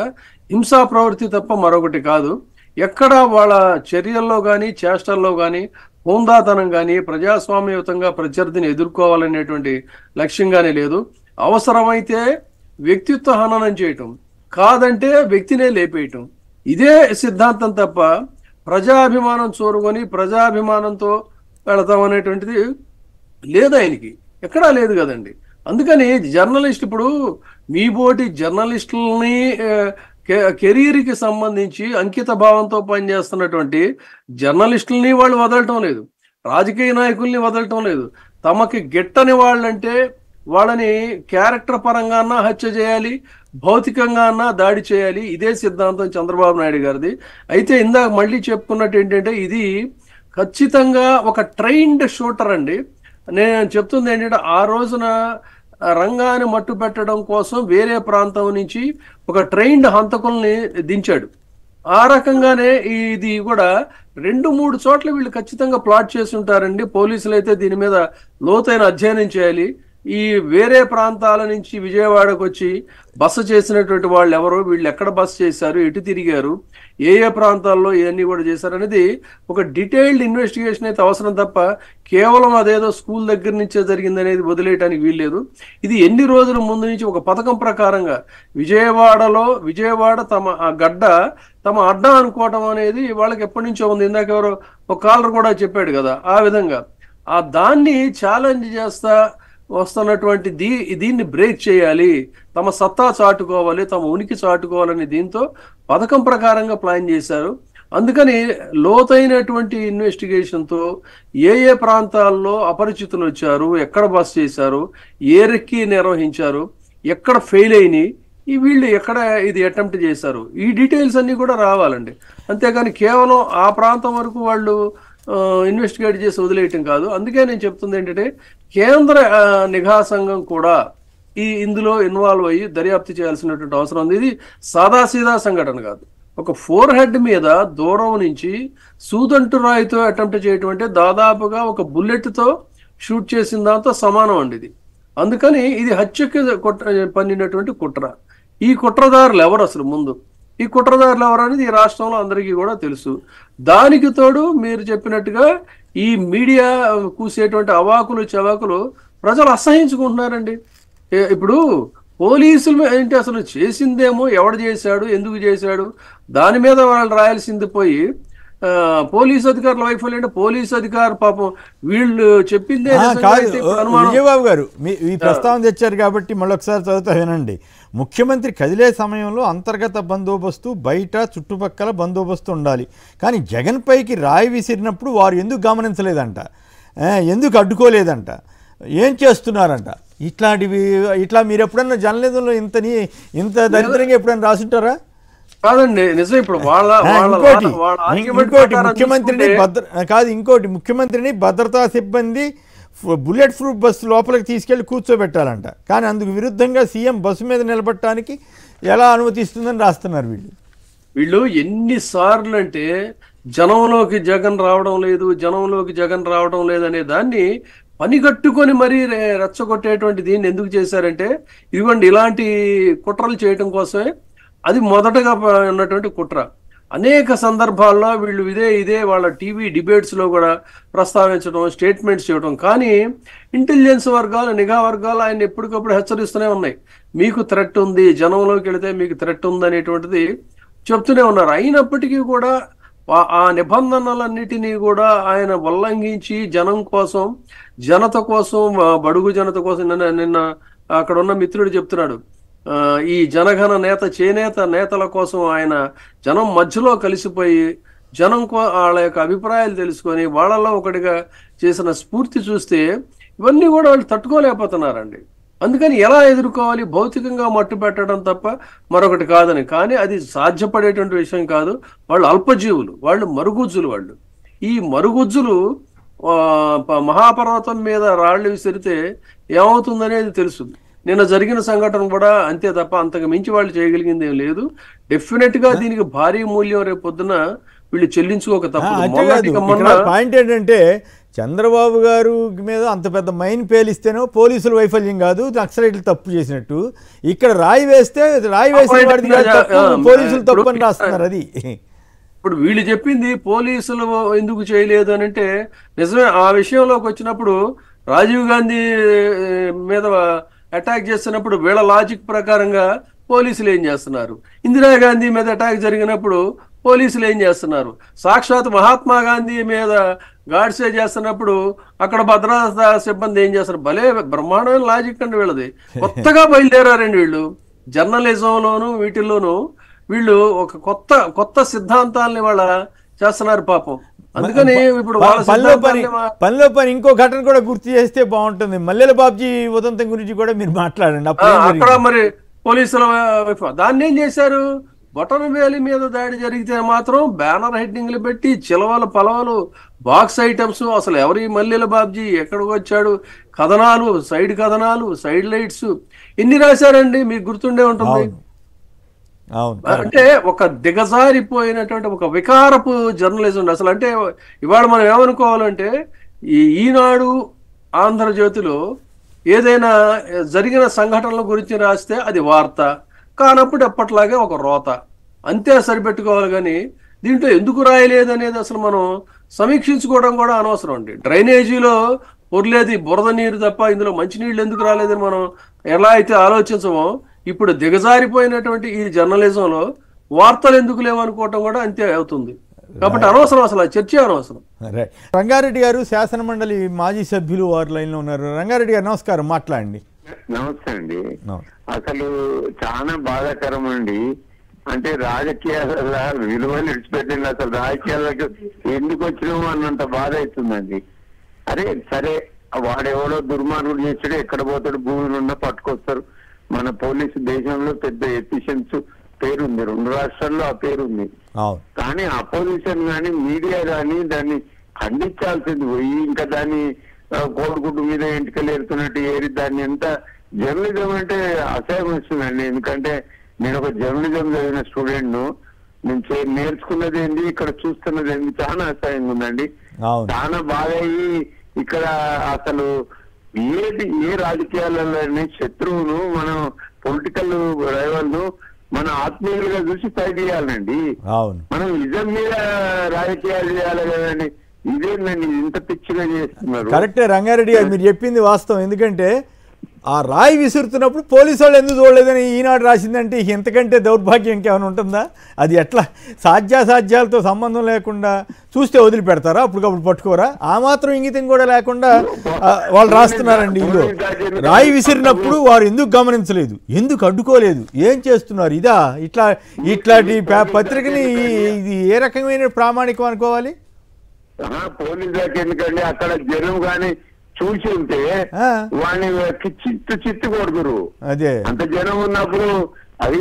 [SPEAKER 5] హింసా ప్రవృత్తి తప్ప మరొకటి కాదు. ఎక్కడ వాళ్ళ చర్యల్లో కానీ చేష్టల్లో కానీ హోందాతనం కానీ ప్రజాస్వామ్యయుతంగా ప్రత్యర్థిని ఎదుర్కోవాలనేటువంటి లక్ష్యంగానే లేదు. అవసరమైతే వ్యక్తిత్వ హననం చేయటం, కాదంటే వ్యక్తినే లేపేయటం, ఇదే సిద్ధాంతం తప్ప ప్రజాభిమానం చూరుకొని ప్రజాభిమానంతో వెళతాం అనేటువంటిది లేదు ఆయనకి, ఎక్కడా లేదు కదండి. అందుకని జర్నలిస్ట్, ఇప్పుడు మీ బోటి జర్నలిస్టులని కెరీర్కి సంబంధించి అంకిత భావంతో పనిచేస్తున్నటువంటి జర్నలిస్టులని వాళ్ళు వదలటం లేదు, రాజకీయ నాయకుల్ని వదలటం లేదు. తమకి గిట్టని వాళ్ళంటే వాళ్ళని క్యారెక్టర్ పరంగా అన్నా హత్య చేయాలి, భౌతికంగా అన్నా దాడి చేయాలి. ఇదే సిద్ధాంతం చంద్రబాబు నాయుడు గారిది. అయితే ఇందాక మళ్ళీ చెప్పుకున్నట్టు ఏంటంటే ఇది ఖచ్చితంగా ఒక ట్రైన్డ్ షూటర్ అండి. నేను చెప్తుంది ఏంటంటే ఆ రోజున రంగాన్ని మట్టు పెట్టడం కోసం వేరే ప్రాంతం నుంచి ఒక ట్రైన్డ్ హంతకుల్ని దించాడు. ఆ రకంగానే ఇది కూడా 2-3 చోట్ల వీళ్ళు ఖచ్చితంగా ప్లాట్ చేసి ఉంటారండి. పోలీసులు అయితే దీని మీద లోతైన అధ్యయనం చేయాలి. ఈ వేరే ప్రాంతాల నుంచి విజయవాడకు వచ్చి బస చేసినటువంటి వాళ్ళు ఎవరో, వీళ్ళు ఎక్కడ బస చేశారు, ఎటు తిరిగారు, ఏ ప్రాంతాల్లో ఇవన్నీ కూడా చేశారు అనేది ఒక డీటెయిల్డ్ ఇన్వెస్టిగేషన్ అయితే అవసరం తప్ప కేవలం అదేదో స్కూల్ దగ్గర నుంచే జరిగింది అనేది వదిలేయడానికి వీల్లేదు. ఇది ఎన్ని రోజుల ముందు నుంచి ఒక పథకం ప్రకారంగా విజయవాడ తమ ఆ గడ్డ తమ అడ్డా అనుకోవటం అనేది వాళ్ళకి ఎప్పటి నుంచో ఉంది. ఇందాక ఎవరో ఒక కాలర్ కూడా చెప్పాడు కదా, ఆ విధంగా ఆ దాన్ని ఛాలెంజ్ చేస్తా వస్తున్నటువంటి దీన్ని బ్రేక్ చేయాలి, తమ సత్తా చాటుకోవాలి, తమ ఉనికి చాటుకోవాలని దీంతో పథకం ప్రకారంగా ప్లాన్ చేశారు. అందుకని లోతైనటువంటి ఇన్వెస్టిగేషన్తో ఏ ప్రాంతాల్లో అపరిచితులు వచ్చారు, ఎక్కడ బస్ చేశారు, ఏ రెక్కి నిర్వహించారు, ఎక్కడ ఫెయిల్ అయినాయి, వీళ్ళు ఎక్కడ ఇది అటెంప్ట్ చేశారు, ఈ డీటెయిల్స్ అన్నీ కూడా రావాలండి. అంతేగాని కేవలం ఆ ప్రాంతం వరకు వాళ్ళు ఇన్వెస్టిగేట్ చేసి వదిలేయటం కాదు. అందుకే నేను చెప్తుంది ఏంటంటే కేంద్ర నిఘా సంఘం కూడా ఇందులో ఇన్వాల్వ్ అయ్యి దర్యాప్తు చేయాల్సినటువంటి అవసరం ఉంది. ఇది సాదాసీదా సంఘటన కాదు. ఒక 4 హెడ్ మీద దూరం నుంచి సూదంటు రాయితో అటెంప్ట్ చేయటం అంటే దాదాపుగా ఒక బుల్లెట్తో షూట్ చేసిన దాంతో సమానం అండి ఇది. అందుకని ఇది హత్యకి పన్నినటువంటి కుట్ర. ఈ కుట్రదారులు ఎవరు అసలు ముందు, ఈ కుట్రదారులు ఎవరు అనేది ఈ రాష్ట్రంలో అందరికీ కూడా తెలుసు. దానికి తోడు మీరు చెప్పినట్టుగా ఈ మీడియా కూసేటువంటి అవాకులు చవాకులు ప్రజలు అసహించుకుంటున్నారండి. ఇప్పుడు పోలీసులు ఏంటి అసలు చేసిందేమో, ఎవడు చేశాడు, ఎందుకు చేశాడు, దాని మీద వాళ్ళు రాయాల్సింది పోయి పోలీసు అధికారుల వైఫల్యం అంటే పోలీసు అధికారు పాపం వీళ్ళు చెప్పిందే.
[SPEAKER 1] విజయబాబు గారు ఈ ప్రస్తావన తెచ్చారు కాబట్టి మళ్ళొకసారి చదువుతా వినండి. ముఖ్యమంత్రి కదిలే సమయంలో అంతర్గత బందోబస్తు, బయట చుట్టుపక్కల బందోబస్తు ఉండాలి. కానీ జగన్ పైకి రాయి విసిరినప్పుడు వారు ఎందుకు గమనించలేదంట, ఎందుకు అడ్డుకోలేదంట, ఏం చేస్తున్నారంట? ఇట్లా మీరు ఎప్పుడన్నా జర్నలిజంలో ఇంత దరిద్రంగా ఎప్పుడైనా రాసుంటారా?
[SPEAKER 5] కాదండి, నిజం. ఇప్పుడు
[SPEAKER 1] ఇంకోటి ముఖ్యమంత్రిని భద్రతా సిబ్బంది బుల్లెట్ ప్రూఫ్ బస్సు లోపలికి తీసుకెళ్లి కూర్చోబెట్టాలంట. కానీ అందుకు విరుద్ధంగా సీఎం బస్సు మీద నిలబెట్టడానికి ఎలా అనుమతిస్తుందని రాస్తున్నారు
[SPEAKER 5] వీళ్ళు. ఎన్నిసార్లు అంటే జనంలోకి జగన్ రావడం లేదు అనే దాన్ని పనిగట్టుకొని మరీ రెచ్చగొట్టేటువంటి దీన్ని ఎందుకు చేశారంటే, ఇదిగోండి ఇలాంటి కుట్రలు చేయటం కోసమే. అది మొదటగా ఉన్నటువంటి కుట్ర. అనేక సందర్భాల్లో వీళ్ళు ఇదే వాళ్ళ టీవీ డిబేట్స్లో కూడా ప్రస్తావించడం, స్టేట్మెంట్స్ చేయడం. కానీ ఇంటెలిజెన్స్ వర్గాలు, నిఘా వర్గాలు ఆయన ఎప్పటికప్పుడు హెచ్చరిస్తూనే ఉన్నాయి, మీకు థ్రెట్ ఉంది, జనంలోకి వెళితే మీకు థ్రెట్ ఉంది అనేటువంటిది చెప్తూనే ఉన్నారు. అయినప్పటికీ కూడా ఆ నిబంధనలన్నిటినీ కూడా ఆయన ఉల్లంఘించి జనం కోసం, జనత కోసం, బడుగు జనత కోసం, నిన్న అక్కడ ఉన్న మిత్రుడు చెప్తున్నాడు, ఈ జనగణ చేనేత నేతల కోసం ఆయన జనం మధ్యలో కలిసిపోయి జనం వాళ్ళ యొక్క అభిప్రాయాలు తెలుసుకొని వాళ్ళలో ఒకటిగా చేసిన స్ఫూర్తి చూస్తే ఇవన్నీ కూడా వాళ్ళు తట్టుకోలేకపోతున్నారండి. అందుకని ఎలా ఎదుర్కోవాలి, భౌతికంగా మట్టు పెట్టడం తప్ప మరొకటి కాదని. కానీ అది సాధ్యపడేటువంటి విషయం కాదు. వాళ్ళు అల్పజీవులు, వాళ్ళు మరుగుజ్జులు. ఈ మరుగుజ్జులు మహాపర్వతం మీద రాళ్ళు విసిరితే ఏమవుతుందనేది తెలుసు. నిన్న జరిగిన సంఘటన కూడా అంతే తప్ప అంతకు మించి వాళ్ళు చేయగలిగింది ఏం లేదు. డెఫినెట్ గా దీనికి భారీ మూల్యం రేపు పొద్దున వీళ్ళు చెల్లించుకోక తప్పదు.
[SPEAKER 1] పాయింట్ ఏంటంటే, చంద్రబాబు గారు మీద అంత పెద్ద మైన్ పేలిస్తేనో పోలీసుల వైఫల్యం కాదు, నక్సలైట్లు తప్పు చేసినట్టు. ఇక్కడ రాయి వేస్తే రాయి వేసిన వాడిది పోలీసులు తప్పు అని రాస్తున్నారు. అది
[SPEAKER 5] ఇప్పుడు వీళ్ళు చెప్పింది పోలీసులు ఎందుకు చేయలేదు అని అంటే నిజమే. ఆ విషయంలోకి వచ్చినప్పుడు రాజీవ్ గాంధీ మీద అటాక్ చేస్తున్నప్పుడు వీళ్ళ లాజిక్ ప్రకారంగా పోలీసులు ఏం చేస్తున్నారు, ఇందిరాగాంధీ మీద అటాక్ జరిగినప్పుడు పోలీసులు ఏం చేస్తున్నారు, సాక్షాత్ మహాత్మా గాంధీ మీద గాడ్సే చేస్తున్నప్పుడు అక్కడ భద్రతా సిబ్బంది ఏం చేస్తారు. భలే బ్రహ్మాండమైన లాజిక్ అండి వీళ్ళది. కొత్తగా బయలుదేరారండి వీళ్ళు. జర్నలిజంలోను వీటిల్లోనూ వీళ్ళు ఒక కొత్త సిద్ధాంతాలని వాళ్ళ చేస్తున్నారు పాపం. అందుకని ఇప్పుడు
[SPEAKER 1] పనిలో పని ఇంకో ఘటన కూడా గుర్తు చేస్తే బాగుంటుంది. మల్లెల బాబ్జీ ఉదంతం గురించి కూడా మీరు మాట్లాడండి.
[SPEAKER 5] అక్కడ మరి పోలీసుల దాన్ని ఏం చేశారు, బొటనవేలి మీద దాడి జరిగితే మాత్రం బ్యానర్ హెడ్డింగ్లు పెట్టి చిలవలు పలవలు బాక్స్ ఐటమ్స్, అసలు ఎవరి మల్లెల బాబ్జీ ఎక్కడికి వచ్చాడు, కథనాలు, సైడ్ లైట్స్ ఎన్ని రాశారండి, మీకు గుర్తుండే ఉంటుంది. అంటే ఒక దిగజారిపోయినటువంటి ఒక వికారపు జర్నలిజం అసలు. అంటే ఇవాళ మనం ఏమనుకోవాలంటే, ఈనాడు ఆంధ్రజ్యోతిలో ఏదైనా జరిగిన సంఘటనల గురించి రాస్తే అది వార్త, కానప్పుడు ఎప్పట్లాగే ఒక రోత, అంతే సరిపెట్టుకోవాలి. కానీ దీంట్లో ఎందుకు రాయలేదు అనేది అసలు మనం సమీక్షించుకోవడం కూడా అనవసరం అండి. డ్రైనేజీలో పొర్లేది బురద నీరు తప్ప ఇందులో మంచినీళ్ళు ఎందుకు రాలేదని మనం ఎలా అయితే ఆలోచించమో, ఇప్పుడు దిగజారిపోయినటువంటి ఈ జర్నలిజంలో వార్తలు ఎందుకు లేవనుకోవటం కూడా అంతే అవుతుంది. కాబట్టి అనవసరం, అసలు చర్చ అనవసరం.
[SPEAKER 1] రంగారెడ్డి గారు శాసన మండలి మాజీ సభ్యులు వారి లైన్లో ఉన్నారు. రంగారెడ్డి గారు నమస్కారం, మాట్లాడండి.
[SPEAKER 9] నమస్తే అండి. అసలు చాలా బాధాకరం అండి. అంటే రాజకీయాల విలువలు విడిచిపెట్టింది, అసలు రాజకీయాలకు ఎందుకు వచ్చినాము అన్నంత బాధ అవుతుందండి. అరే సరే, వాడెవడో దుర్మార్గుడు చేసాడు, ఎక్కడ పోతాడు, భూమిలో ఉన్న పట్టుకొస్తారు. మన పోలీసు దేశంలో పెద్ద ఎఫిషియన్స్ పేరుంది, 2 రాష్ట్రాల్లో ఆ పేరుంది. కానీ అపోజిషన్ కానీ మీడియా కానీ దాన్ని ఖండించాల్సింది పోయి ఇంకా దాన్ని కోడిగుడ్డు మీద ఎంటికలు ఏరుతున్నట్టు ఏరి దాన్ని ఎంత జర్నలిజం అంటే అసహ్యం వస్తుందండి. ఎందుకంటే నేను ఒక జర్నలిజం చదివిన స్టూడెంట్ ను, నేను నేర్చుకున్నది ఏంటి, ఇక్కడ చూస్తున్నది ఏంటి, చాలా అసహ్యంగా ఉందండి. చాలా బాగా ఇక్కడ అసలు ఏ రాజకీయాలలోని శత్రువును మనం పొలిటికల్ రైవల్ను మన ఆత్మీయులుగా చూసి ఫైట్ చేయాలండి. మనం నిజం మీద రాజకీయాలు చేయాలి కదండి. ఇదేందండి ఇంత పిచ్చిగా చేస్తున్నారు.
[SPEAKER 1] కరెక్టే రంగారెడ్డి గారు, మీరు చెప్పింది వాస్తవం. ఎందుకంటే ఆ రాయి విసురుతున్నప్పుడు పోలీసు వాళ్ళు ఎందుకు చూడలేదని ఈనాడు రాసిందంటే ఎంతకంటే దౌర్భాగ్యం ఇంకేమైనా ఉంటుందా? అది ఎట్లా సాధ్యాసాధ్యాలతో సంబంధం లేకుండా చూస్తే వదిలిపెడతారా? అప్పటికప్పుడు పట్టుకోరా? ఆ మాత్రం ఇంగితం కూడా లేకుండా వాళ్ళు రాస్తున్నారండి. ఇందులో రాయి విసిరినప్పుడు వారు ఎందుకు గమనించలేదు, ఎందుకు అడ్డుకోలేదు, ఏం చేస్తున్నారు? ఇట్లాంటి పత్రికని ఇది ఏ రకమైన ప్రామాణికం అనుకోవాలి?
[SPEAKER 9] పోలీసులకు ఎందుకండి, అక్కడ జనం కానీ చూసి ఉంటే వాడిని చిత్తు కొడుతురు. అదే అంత జనం ఉన్నప్పుడు అది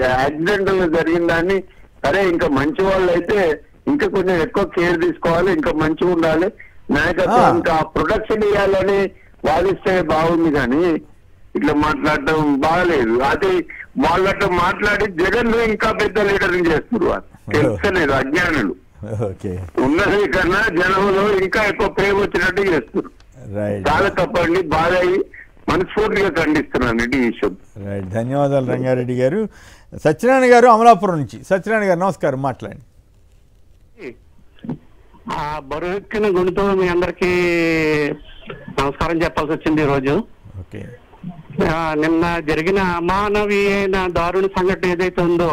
[SPEAKER 9] యాక్సిడెంట్ జరిగిన దాన్ని సరే, ఇంకా మంచి వాళ్ళు అయితే ఇంకా కొంచెం ఎక్కువ కేర్ తీసుకోవాలి, ఇంకా మంచిగా ఉండాలి, నాయకత్వం ఇంకా ప్రొటెక్షన్ ఇవ్వాలని వాదిస్తే బాగుంది. కానీ ఇట్లా మాట్లాడటం బాగలేదు. అది వాళ్ళతో మాట్లాడి జగన్ ఇంకా పెద్ద లీడర్ని చేస్తున్నారు. తెలుస్తలేదు, అజ్ఞానులు ఉన్నది కన్నా జనంలో ఇంకా ఎక్కువ ప్రేమ వచ్చినట్టు చేస్తున్నారు. చాలా తప్పండి. బాధ మనస్ఫూర్తిగా ఖండిస్తున్నాను ఈ విషయం.
[SPEAKER 1] రైట్, ధన్యవాదాలు రంగారెడ్డి గారు. సత్యనారాయణ గారు అమలాపురం నుంచి. సత్యనారాయణ గారు నమస్కారం, మాట్లాడండి.
[SPEAKER 10] బరువెక్కిన గుణితో మీ అందరికీ నమస్కారం చెప్పాల్సి వచ్చింది ఈరోజు.
[SPEAKER 1] ఓకే,
[SPEAKER 10] నిన్న జరిగిన అమానవీయమైన దారుణ సంఘటన ఏదైతే ఉందో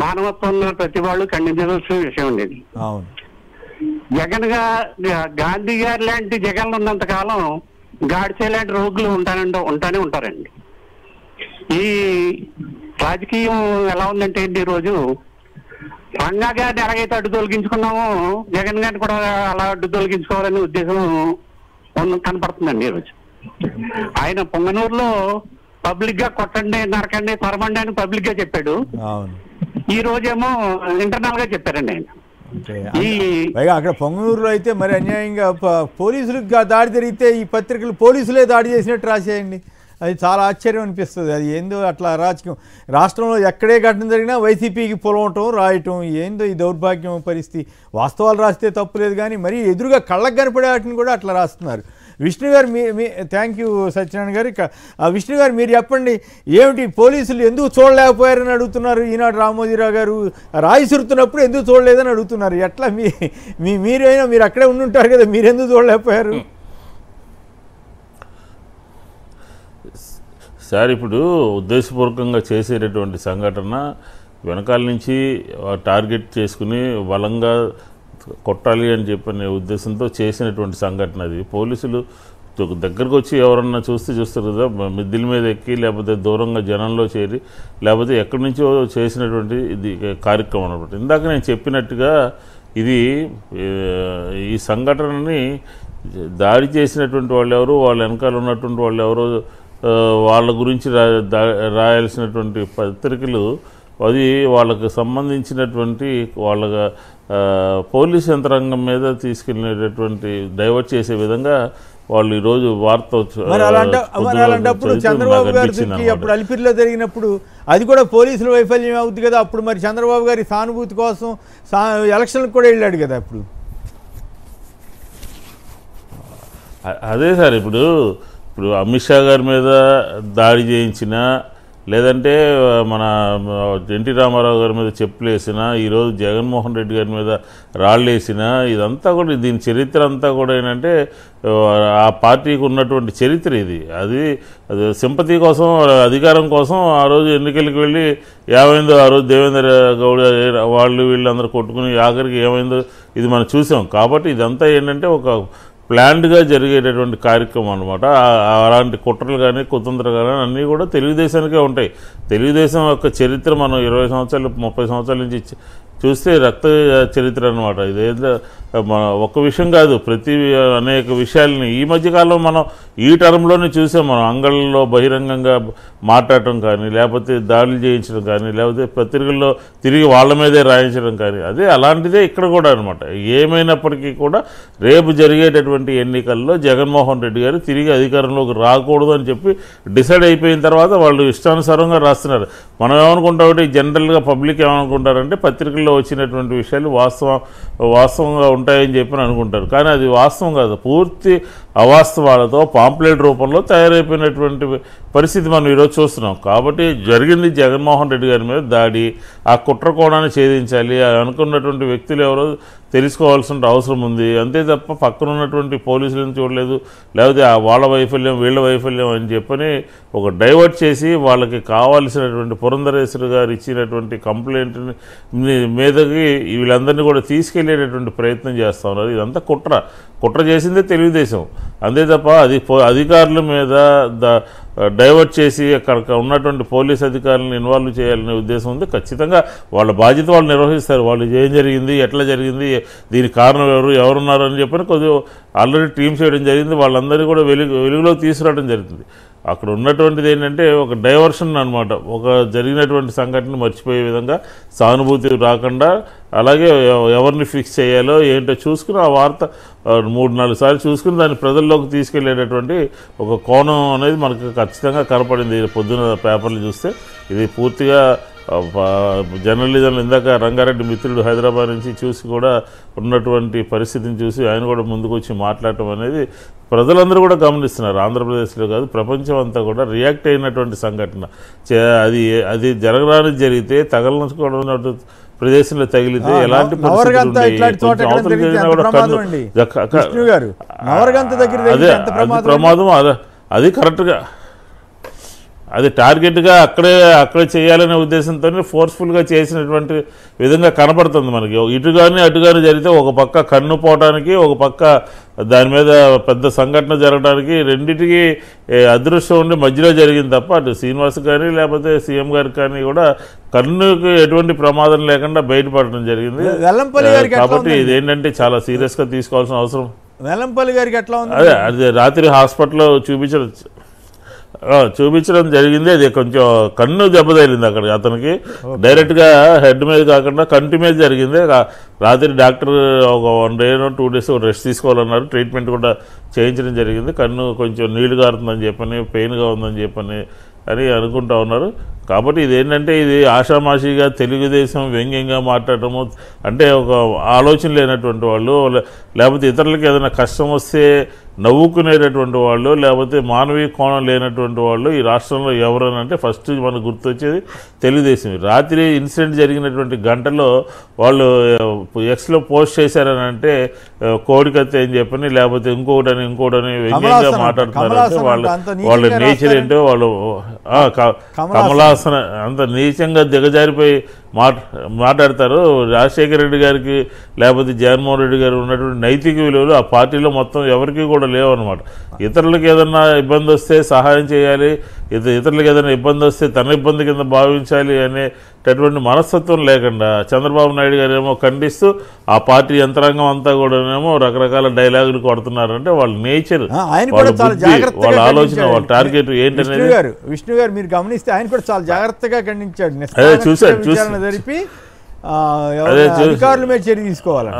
[SPEAKER 10] మానవత్వం ఉన్న ప్రతి వాళ్ళు ఖండించవలసిన విషయం ఉండేది.
[SPEAKER 1] అవును,
[SPEAKER 10] గాంధీ గారు లాంటి జగన్ ఉన్నంత కాలం గాడ్సే లాంటి రోగులు ఉంటానే ఉంటారండి. ఈ రాజకీయం ఎలా ఉందంటే ఈ రోజు రంగా గారిని ఎలాగైతే అడ్డు తొలగించుకున్నామో జగన్ గారిని కూడా అలా అడ్డు తొలగించుకోవాలనే ఉద్దేశం కనపడుతుందండి ఈరోజు. ఆయన పొంగనూరులో పబ్లిక్ గా కొట్టండి, నరకండి, తరమండి అని పబ్లిక్ గా చెప్పాడు. ఈ రోజేమో ఇంటర్నల్ గా చెప్పారండి ఆయన.
[SPEAKER 1] పైగా అక్కడ పొంగనూరులో అయితే మరి అన్యాయంగా పోలీసులకు దాడి జరిగితే ఈ పత్రికలు పోలీసులే దాడి చేసినట్టు రాసేయండి. అది చాలా ఆశ్చర్యం అనిపిస్తుంది. అది ఏందో అట్లా అరాచకం. రాష్ట్రంలో ఎక్కడే ఘటన జరిగినా వైసీపీకి పొలవటం రాయటం, ఏందో ఈ దౌర్భాగ్యం పరిస్థితి. వాస్తవాలు రాస్తే తప్పు లేదు, కానీ మరీ ఎదురుగా కళ్ళకు కనపడే వాటిని కూడా అట్లా రాస్తున్నారు. విష్ణు గారు థ్యాంక్ యూ సత్యనారాయణ గారు. ఇక విష్ణు గారు మీరు చెప్పండి, ఏమిటి పోలీసులు ఎందుకు చూడలేకపోయారని అడుగుతున్నారు. ఈనాడు రామోజీరావు గారు రాయిసురుతున్నప్పుడు ఎందుకు చూడలేదని అడుగుతున్నారు. ఎట్లా మీరైనా మీరు అక్కడే ఉండుంటారు కదా, మీరు ఎందుకు చూడలేకపోయారు
[SPEAKER 2] సార్? ఇప్పుడు ఉద్దేశపూర్వకంగా చేసేటటువంటి సంఘటన వెనకాల నుంచి టార్గెట్ చేసుకుని బలంగా కొట్టాలి అని చెప్పనే ఉద్దేశంతో చేసినటువంటి సంఘటన అది. పోలీసులు దగ్గరకు వచ్చి ఎవరన్నా చూస్తారు కదా, మిద్దిల మీద ఎక్కి లేకపోతే దూరంగా జనంలో చేరి లేకపోతే ఎక్కడి నుంచో చేసినటువంటి ఇది కార్యక్రమం అనమాట. ఇందాక నేను చెప్పినట్టుగా ఇది ఈ సంఘటనని దాడి చేసినటువంటి వాళ్ళు ఎవరు, వాళ్ళ వెనకాల ఉన్నటువంటి వాళ్ళు ఎవరు, వాళ్ళ గురించి రాయాల్సినటువంటి పత్రికలు అది వాళ్ళకు సంబంధించినటువంటి వాళ్ళ పోలీస్ యంత్రాంగం మీద తీసుకెళ్ళినటువంటి డైవర్ట్ చేసే విధంగా వాళ్ళు ఈరోజు వార్త
[SPEAKER 1] అలాంటప్పుడు చంద్రబాబు గారికి అప్పుడు అలిపిరిలో జరిగినప్పుడు అది కూడా పోలీసుల వైఫల్యం అవుతుంది కదా. అప్పుడు మరి చంద్రబాబు గారి సానుభూతి కోసం ఎలక్షన్లకు కూడా వెళ్ళాడు కదా. అప్పుడు
[SPEAKER 2] అదే సార్, ఇప్పుడు అమిత్ షా గారి మీద దాడి చేయించిన, లేదంటే మన ఎన్టీ రామారావు గారి మీద చెప్పులేసిన, ఈరోజు జగన్మోహన్ రెడ్డి గారి మీద రాళ్ళేసిన, ఇదంతా కూడా దీని చరిత్ర అంతా కూడా ఏంటంటే ఆ పార్టీకి ఉన్నటువంటి చరిత్ర ఇది. అది సింపతి కోసం, అధికారం కోసం ఆ రోజు ఎన్నికలకు వెళ్ళి ఏమైందో ఆ రోజు దేవేంద్ర గౌడ వాళ్ళు వీళ్ళందరూ కొట్టుకుని ఆఖరికి ఏమైందో ఇది మనం చూసాం. కాబట్టి ఇదంతా ఏంటంటే ఒక ప్లాన్డ్గా జరిగేటటువంటి కార్యక్రమం అనమాట. అలాంటి కుట్రలు కానీ కుతంత్రాలు కానీ అన్నీ కూడా తెలుగుదేశానికే ఉంటాయి. తెలుగుదేశం యొక్క చరిత్ర మనం 20 సంవత్సరాలు 30 సంవత్సరాల నుంచి చూస్తే రక్త చరిత్ర అనమాట. ఇదేంటో మన ఒక్క విషయం కాదు, ప్రతి అనేక విషయాలని ఈ మధ్యకాలంలో మనం ఈ టర్మ్లోనే చూసాం. మనం అంగళ్ళలో బహిరంగంగా మాట్లాడటం కానీ, లేకపోతే దాడులు చేయించడం కానీ, లేకపోతే పత్రికల్లో తిరిగి వాళ్ళ మీదే రాయించడం కానీ, అదే అలాంటిదే ఇక్కడ కూడా అనమాట. ఏమైనప్పటికీ కూడా రేపు జరిగేటటువంటి ఎన్నికల్లో జగన్మోహన్ రెడ్డి గారు తిరిగి అధికారంలోకి రాకూడదు అని చెప్పి డిసైడ్ అయిపోయిన తర్వాత వాళ్ళు ఇష్టానుసారంగా రాస్తున్నారు. మనం ఏమనుకుంటామంటే జనరల్గా పబ్లిక్ ఏమనుకుంటారంటే పత్రికల్లో వచ్చినటువంటి విషయాలు వాస్తవంగా ఉంటాయని చెప్పి అనుకుంటారు. కానీ అది వాస్తవం కాదు, పూర్తి అవాస్తవాలతో పాంప్లెట్ రూపంలో తయారైపోయినటువంటి పరిస్థితి మనం ఈరోజు చూస్తున్నాం. కాబట్టి జరిగింది జగన్మోహన్ రెడ్డి గారి మీద దాడి, ఆ కుట్ర కోణాన్ని ఛేదించాలి, అనుకున్నటువంటి వ్యక్తులు ఎవరో తెలుసుకోవాల్సిన అవసరం ఉంది. అంతే తప్ప పక్కన ఉన్నటువంటి పోలీసులను చూడలేదు, లేకపోతే వాళ్ళ వైఫల్యం వీళ్ళ వైఫల్యం అని చెప్పని ఒక డైవర్ట్ చేసి వాళ్ళకి కావాల్సినటువంటి పురంధరేశ్వరి గారు ఇచ్చినటువంటి కంప్లైంట్ మీదకి వీళ్ళందరినీ కూడా తీసుకెళ్లేటటువంటి ప్రయత్నం చేస్తూ ఉన్నారు. ఇదంతా కుట్ర చేసిందే తెలుగుదేశం. అంతే తప్ప అది అధికారుల మీద డైవర్ట్ చేసి అక్కడ ఉన్నటువంటి పోలీస్ అధికారులను ఇన్వాల్వ్ చేయాలనే ఉద్దేశం ఉంది. ఖచ్చితంగా వాళ్ళ బాధ్యత వాళ్ళు నిర్వహిస్తారు. వాళ్ళు ఏం జరిగింది, ఎట్లా జరిగింది, దీనికి కారణం ఎవరున్నారు అని చెప్పని కొద్దిగా ఆల్రెడీ టీమ్స్ వేయడం జరిగింది. వాళ్ళందరినీ కూడా వెలుగులోకి తీసుకురావడం జరుగుతుంది. అక్కడ ఉన్నటువంటిది ఏంటంటే ఒక డైవర్షన్ అనమాట. ఒక జరిగినటువంటి సంఘటన మర్చిపోయే విధంగా సానుభూతి రాకుండా, అలాగే ఎవరిని ఫిక్స్ చేయాలో ఏంటో చూసుకుని ఆ వార్త 3-4 సార్లు చూసుకుని దాన్ని ప్రజల్లోకి తీసుకెళ్లేటటువంటి ఒక కోణం అనేది మనకు ఖచ్చితంగా కనపడింది. పొద్దున పేపర్లు చూస్తే ఇది పూర్తిగా జర్నలిజంలో ఇందాక రంగారెడ్డి మిత్రుడు హైదరాబాద్ నుంచి చూసి కూడా ఉన్నటువంటి పరిస్థితిని చూసి ఆయన కూడా ముందుకు వచ్చి మాట్లాడటం అనేది ప్రజలందరూ కూడా గమనిస్తున్నారు. ఆంధ్రప్రదేశ్లో కాదు, ప్రపంచం అంతా కూడా రియాక్ట్ అయినటువంటి సంఘటన. అది జరగడానికి జరిగితే తగలనుకోవడం ప్రదేశంలో తగిలితే ఎలాంటి ప్రమాదం అది కరెక్ట్గా అది టార్గెట్గా అక్కడే చేయాలనే ఉద్దేశంతో ఫోర్స్ఫుల్గా చేసినటువంటి విధంగా కనపడుతుంది మనకి. ఇటుగాని అటుగాని జరిగితే ఒక పక్క కన్ను పోవడానికి, ఒక పక్క దాని మీద పెద్ద సంఘటన జరగడానికి రెండింటికి అదృష్టం ఉండి మధ్యలో జరిగింది తప్ప అటు శ్రీనివాస్ కానీ లేకపోతే సీఎం గారికి కానీ కూడా కన్నుకి ఎటువంటి ప్రమాదం లేకుండా బయటపడడం జరిగింది. కాబట్టి ఇదేంటంటే చాలా సీరియస్గా తీసుకోవాల్సిన అవసరం.
[SPEAKER 1] వెల్లంపల్లి గారికి ఎట్లా ఉంది?
[SPEAKER 2] అదే రాత్రి హాస్పిటల్లో చూపించడం జరిగింది. అది కొంచెం కన్ను దెబ్బతగిలింది అక్కడ అతనికి, డైరెక్ట్గా హెడ్ మీద కాకుండా కంటి మీద జరిగింది. రాత్రి డాక్టర్ ఒక 1 day 2 days రెస్ట్ తీసుకోవాలన్నారు. ట్రీట్మెంట్ కూడా చేయించడం జరిగింది. కన్ను కొంచెం నీళ్లు గారుతుందని చెప్పని, పెయిన్గా ఉందని చెప్పని అనుకుంటా ఉన్నారు. కాబట్టి ఇదేంటంటే ఇది ఆషామాషిగా తెలుగుదేశం వ్యంగ్యంగా మాట్లాడటము, అంటే ఒక ఆలోచన లేనటువంటి వాళ్ళు, లేకపోతే ఇతరులకు ఏదైనా కష్టం వస్తే నవ్వుకునేటటువంటి వాళ్ళు, లేకపోతే మానవీయ కోణం లేనటువంటి వాళ్ళు ఈ రాష్ట్రంలో ఎవరనంటే ఫస్ట్ మనకు గుర్తొచ్చేది తెలుగుదేశం. రాత్రి ఇన్సిడెంట్ జరిగినటువంటి గంటలో వాళ్ళు ఎక్స్లో పోస్ట్ చేశారని అంటే కోడికత్తి అని చెప్పని, లేకపోతే ఇంకోటని వ్యంగ్యంగా మాట్లాడుతున్నారంటే వాళ్ళ నేచర్ ఏంటో వాళ్ళు కమలాసన అంత నీచంగా దిగజారిపోయి మాట్లాడతారు. రాజశేఖర రెడ్డి గారికి లేకపోతే జగన్మోహన్ రెడ్డి గారు ఉన్నటువంటి నైతిక విలువలు ఆ పార్టీలో మొత్తం ఎవరికి కూడా లేవు అనమాట. ఇతరులకు ఏదన్నా ఇబ్బంది వస్తే సహాయం చేయాలి, ఇతరులకు ఏదైనా ఇబ్బంది వస్తే తన ఇబ్బంది కింద భావించాలి అనేటటువంటి మనస్తత్వం లేకుండా చంద్రబాబు నాయుడు గారు ఏమో ఖండిస్తూ ఆ పార్టీ యంత్రాంగం అంతా కూడానేమో రకరకాల డైలాగులు కొడుతున్నారంటే వాళ్ళ నేచర్, వాళ్ళ ఆలోచన, వాళ్ళ టార్గెట్ ఏంటనేది.
[SPEAKER 1] విష్ణు గారు మీరు గమనిస్తే ఆయన కూడా చాలా జాగ్రత్తగా ఖండించాడు.
[SPEAKER 2] చూసారు
[SPEAKER 1] జరిపి అధికారుల మీద చర్య తీసుకోవాలి.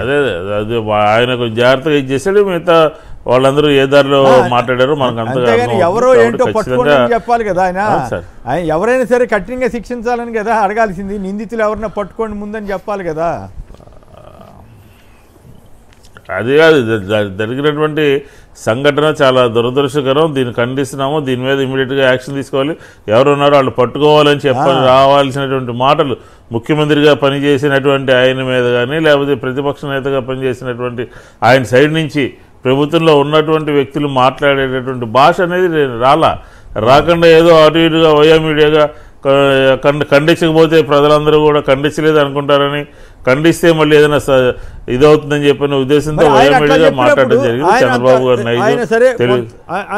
[SPEAKER 2] అదే అదే ఆయన కొంచెం జాగ్రత్తగా ఇచ్చేసాడు. మిగతా వాళ్ళందరూ ఏ దారిలో మాట్లాడారో మనకు అంతగా
[SPEAKER 1] ఎవరో ఏంటో పట్టుకోండి చెప్పాలి కదా. ఆయన ఎవరైనా సరే కఠినంగా శిక్షించాలని కదా అడగాల్సింది. నిందితులు ఎవరైనా పట్టుకోండి ముందని చెప్పాలి కదా.
[SPEAKER 2] అదే కాదు, జరిగినటువంటి సంఘటన చాలా దురదృష్టకరం. దీన్ని ఖండిస్తున్నాము. దీని మీద ఇమీడియట్గా యాక్షన్ తీసుకోవాలి. ఎవరున్నారో వాళ్ళు పట్టుకోవాలని చెప్పని రావాల్సినటువంటి మాటలు ముఖ్యమంత్రిగా పనిచేసినటువంటి ఆయన మీద కానీ, లేకపోతే ప్రతిపక్ష నేతగా పనిచేసినటువంటి ఆయన సైడ్ నుంచి ప్రభుత్వంలో ఉన్నటువంటి వ్యక్తులు మాట్లాడేటటువంటి భాష అనేది రాకుండా ఏదో అటు ఇటుగా వయా మీడియాగా ఖండించకపోతే ప్రజలందరూ కూడా ఖండించలేదు అనుకుంటారని, ఖండిస్తే మళ్ళీ ఏదైనా ఇదవుతుందని చెప్పిన ఉద్దేశంతో వయా మీడియాగా మాట్లాడడం జరిగింది. చంద్రబాబు గారు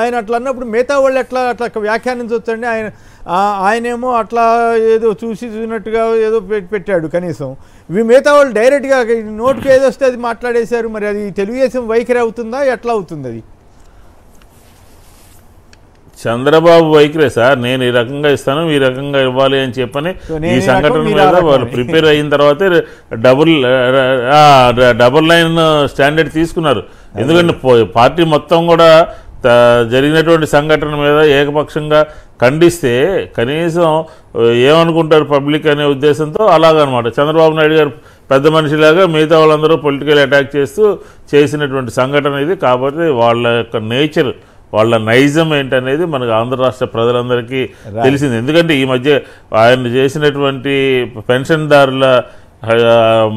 [SPEAKER 1] ఆయన అట్లా అన్నప్పుడు మిగతా వాళ్ళు ఎట్లా వ్యాఖ్యానించవచ్చండి? ఆయనేమో అట్లా ఏదో చూసినట్టుగా ఏదో పెట్టాడు. కనీసం మిగతా వాళ్ళు డైరెక్ట్గా నోటికి ఏదో వస్తే అది మాట్లాడేశారు. మరి అది తెలుగుదేశం వైఖరి అవుతుందా, ఎట్లా అవుతుంది? అది
[SPEAKER 2] చంద్రబాబు వైఖరే సార్. నేను ఈ రకంగా ఇస్తాను, ఈ రకంగా ఇవ్వాలి అని చెప్పని ఈ సంఘటన మీద వాళ్ళు ప్రిపేర్ అయిన తర్వాతే డబుల్ లైన్ స్టాండర్డ్ తీసుకున్నారు. ఎందుకంటే పార్టీ మొత్తం కూడా జరిగినటువంటి సంఘటన మీద ఏకపక్షంగా ఖండిస్తే కనీసం ఏమనుకుంటారు పబ్లిక్ అనే ఉద్దేశంతో అలాగనమాట. చంద్రబాబు నాయుడు గారు పెద్ద మనిషిలాగా మిగతా వాళ్ళందరూ పొలిటికల్ అటాక్ చేస్తూ చేసినటువంటి సంఘటన ఇది. కాబట్టి వాళ్ళ యొక్క నేచర్, వాళ్ళ నైజం ఏంటనేది మనకు ఆంధ్ర రాష్ట్ర ప్రజలందరికీ తెలిసింది. ఎందుకంటే ఈ మధ్య ఆయన చేసినటువంటి పెన్షన్దారుల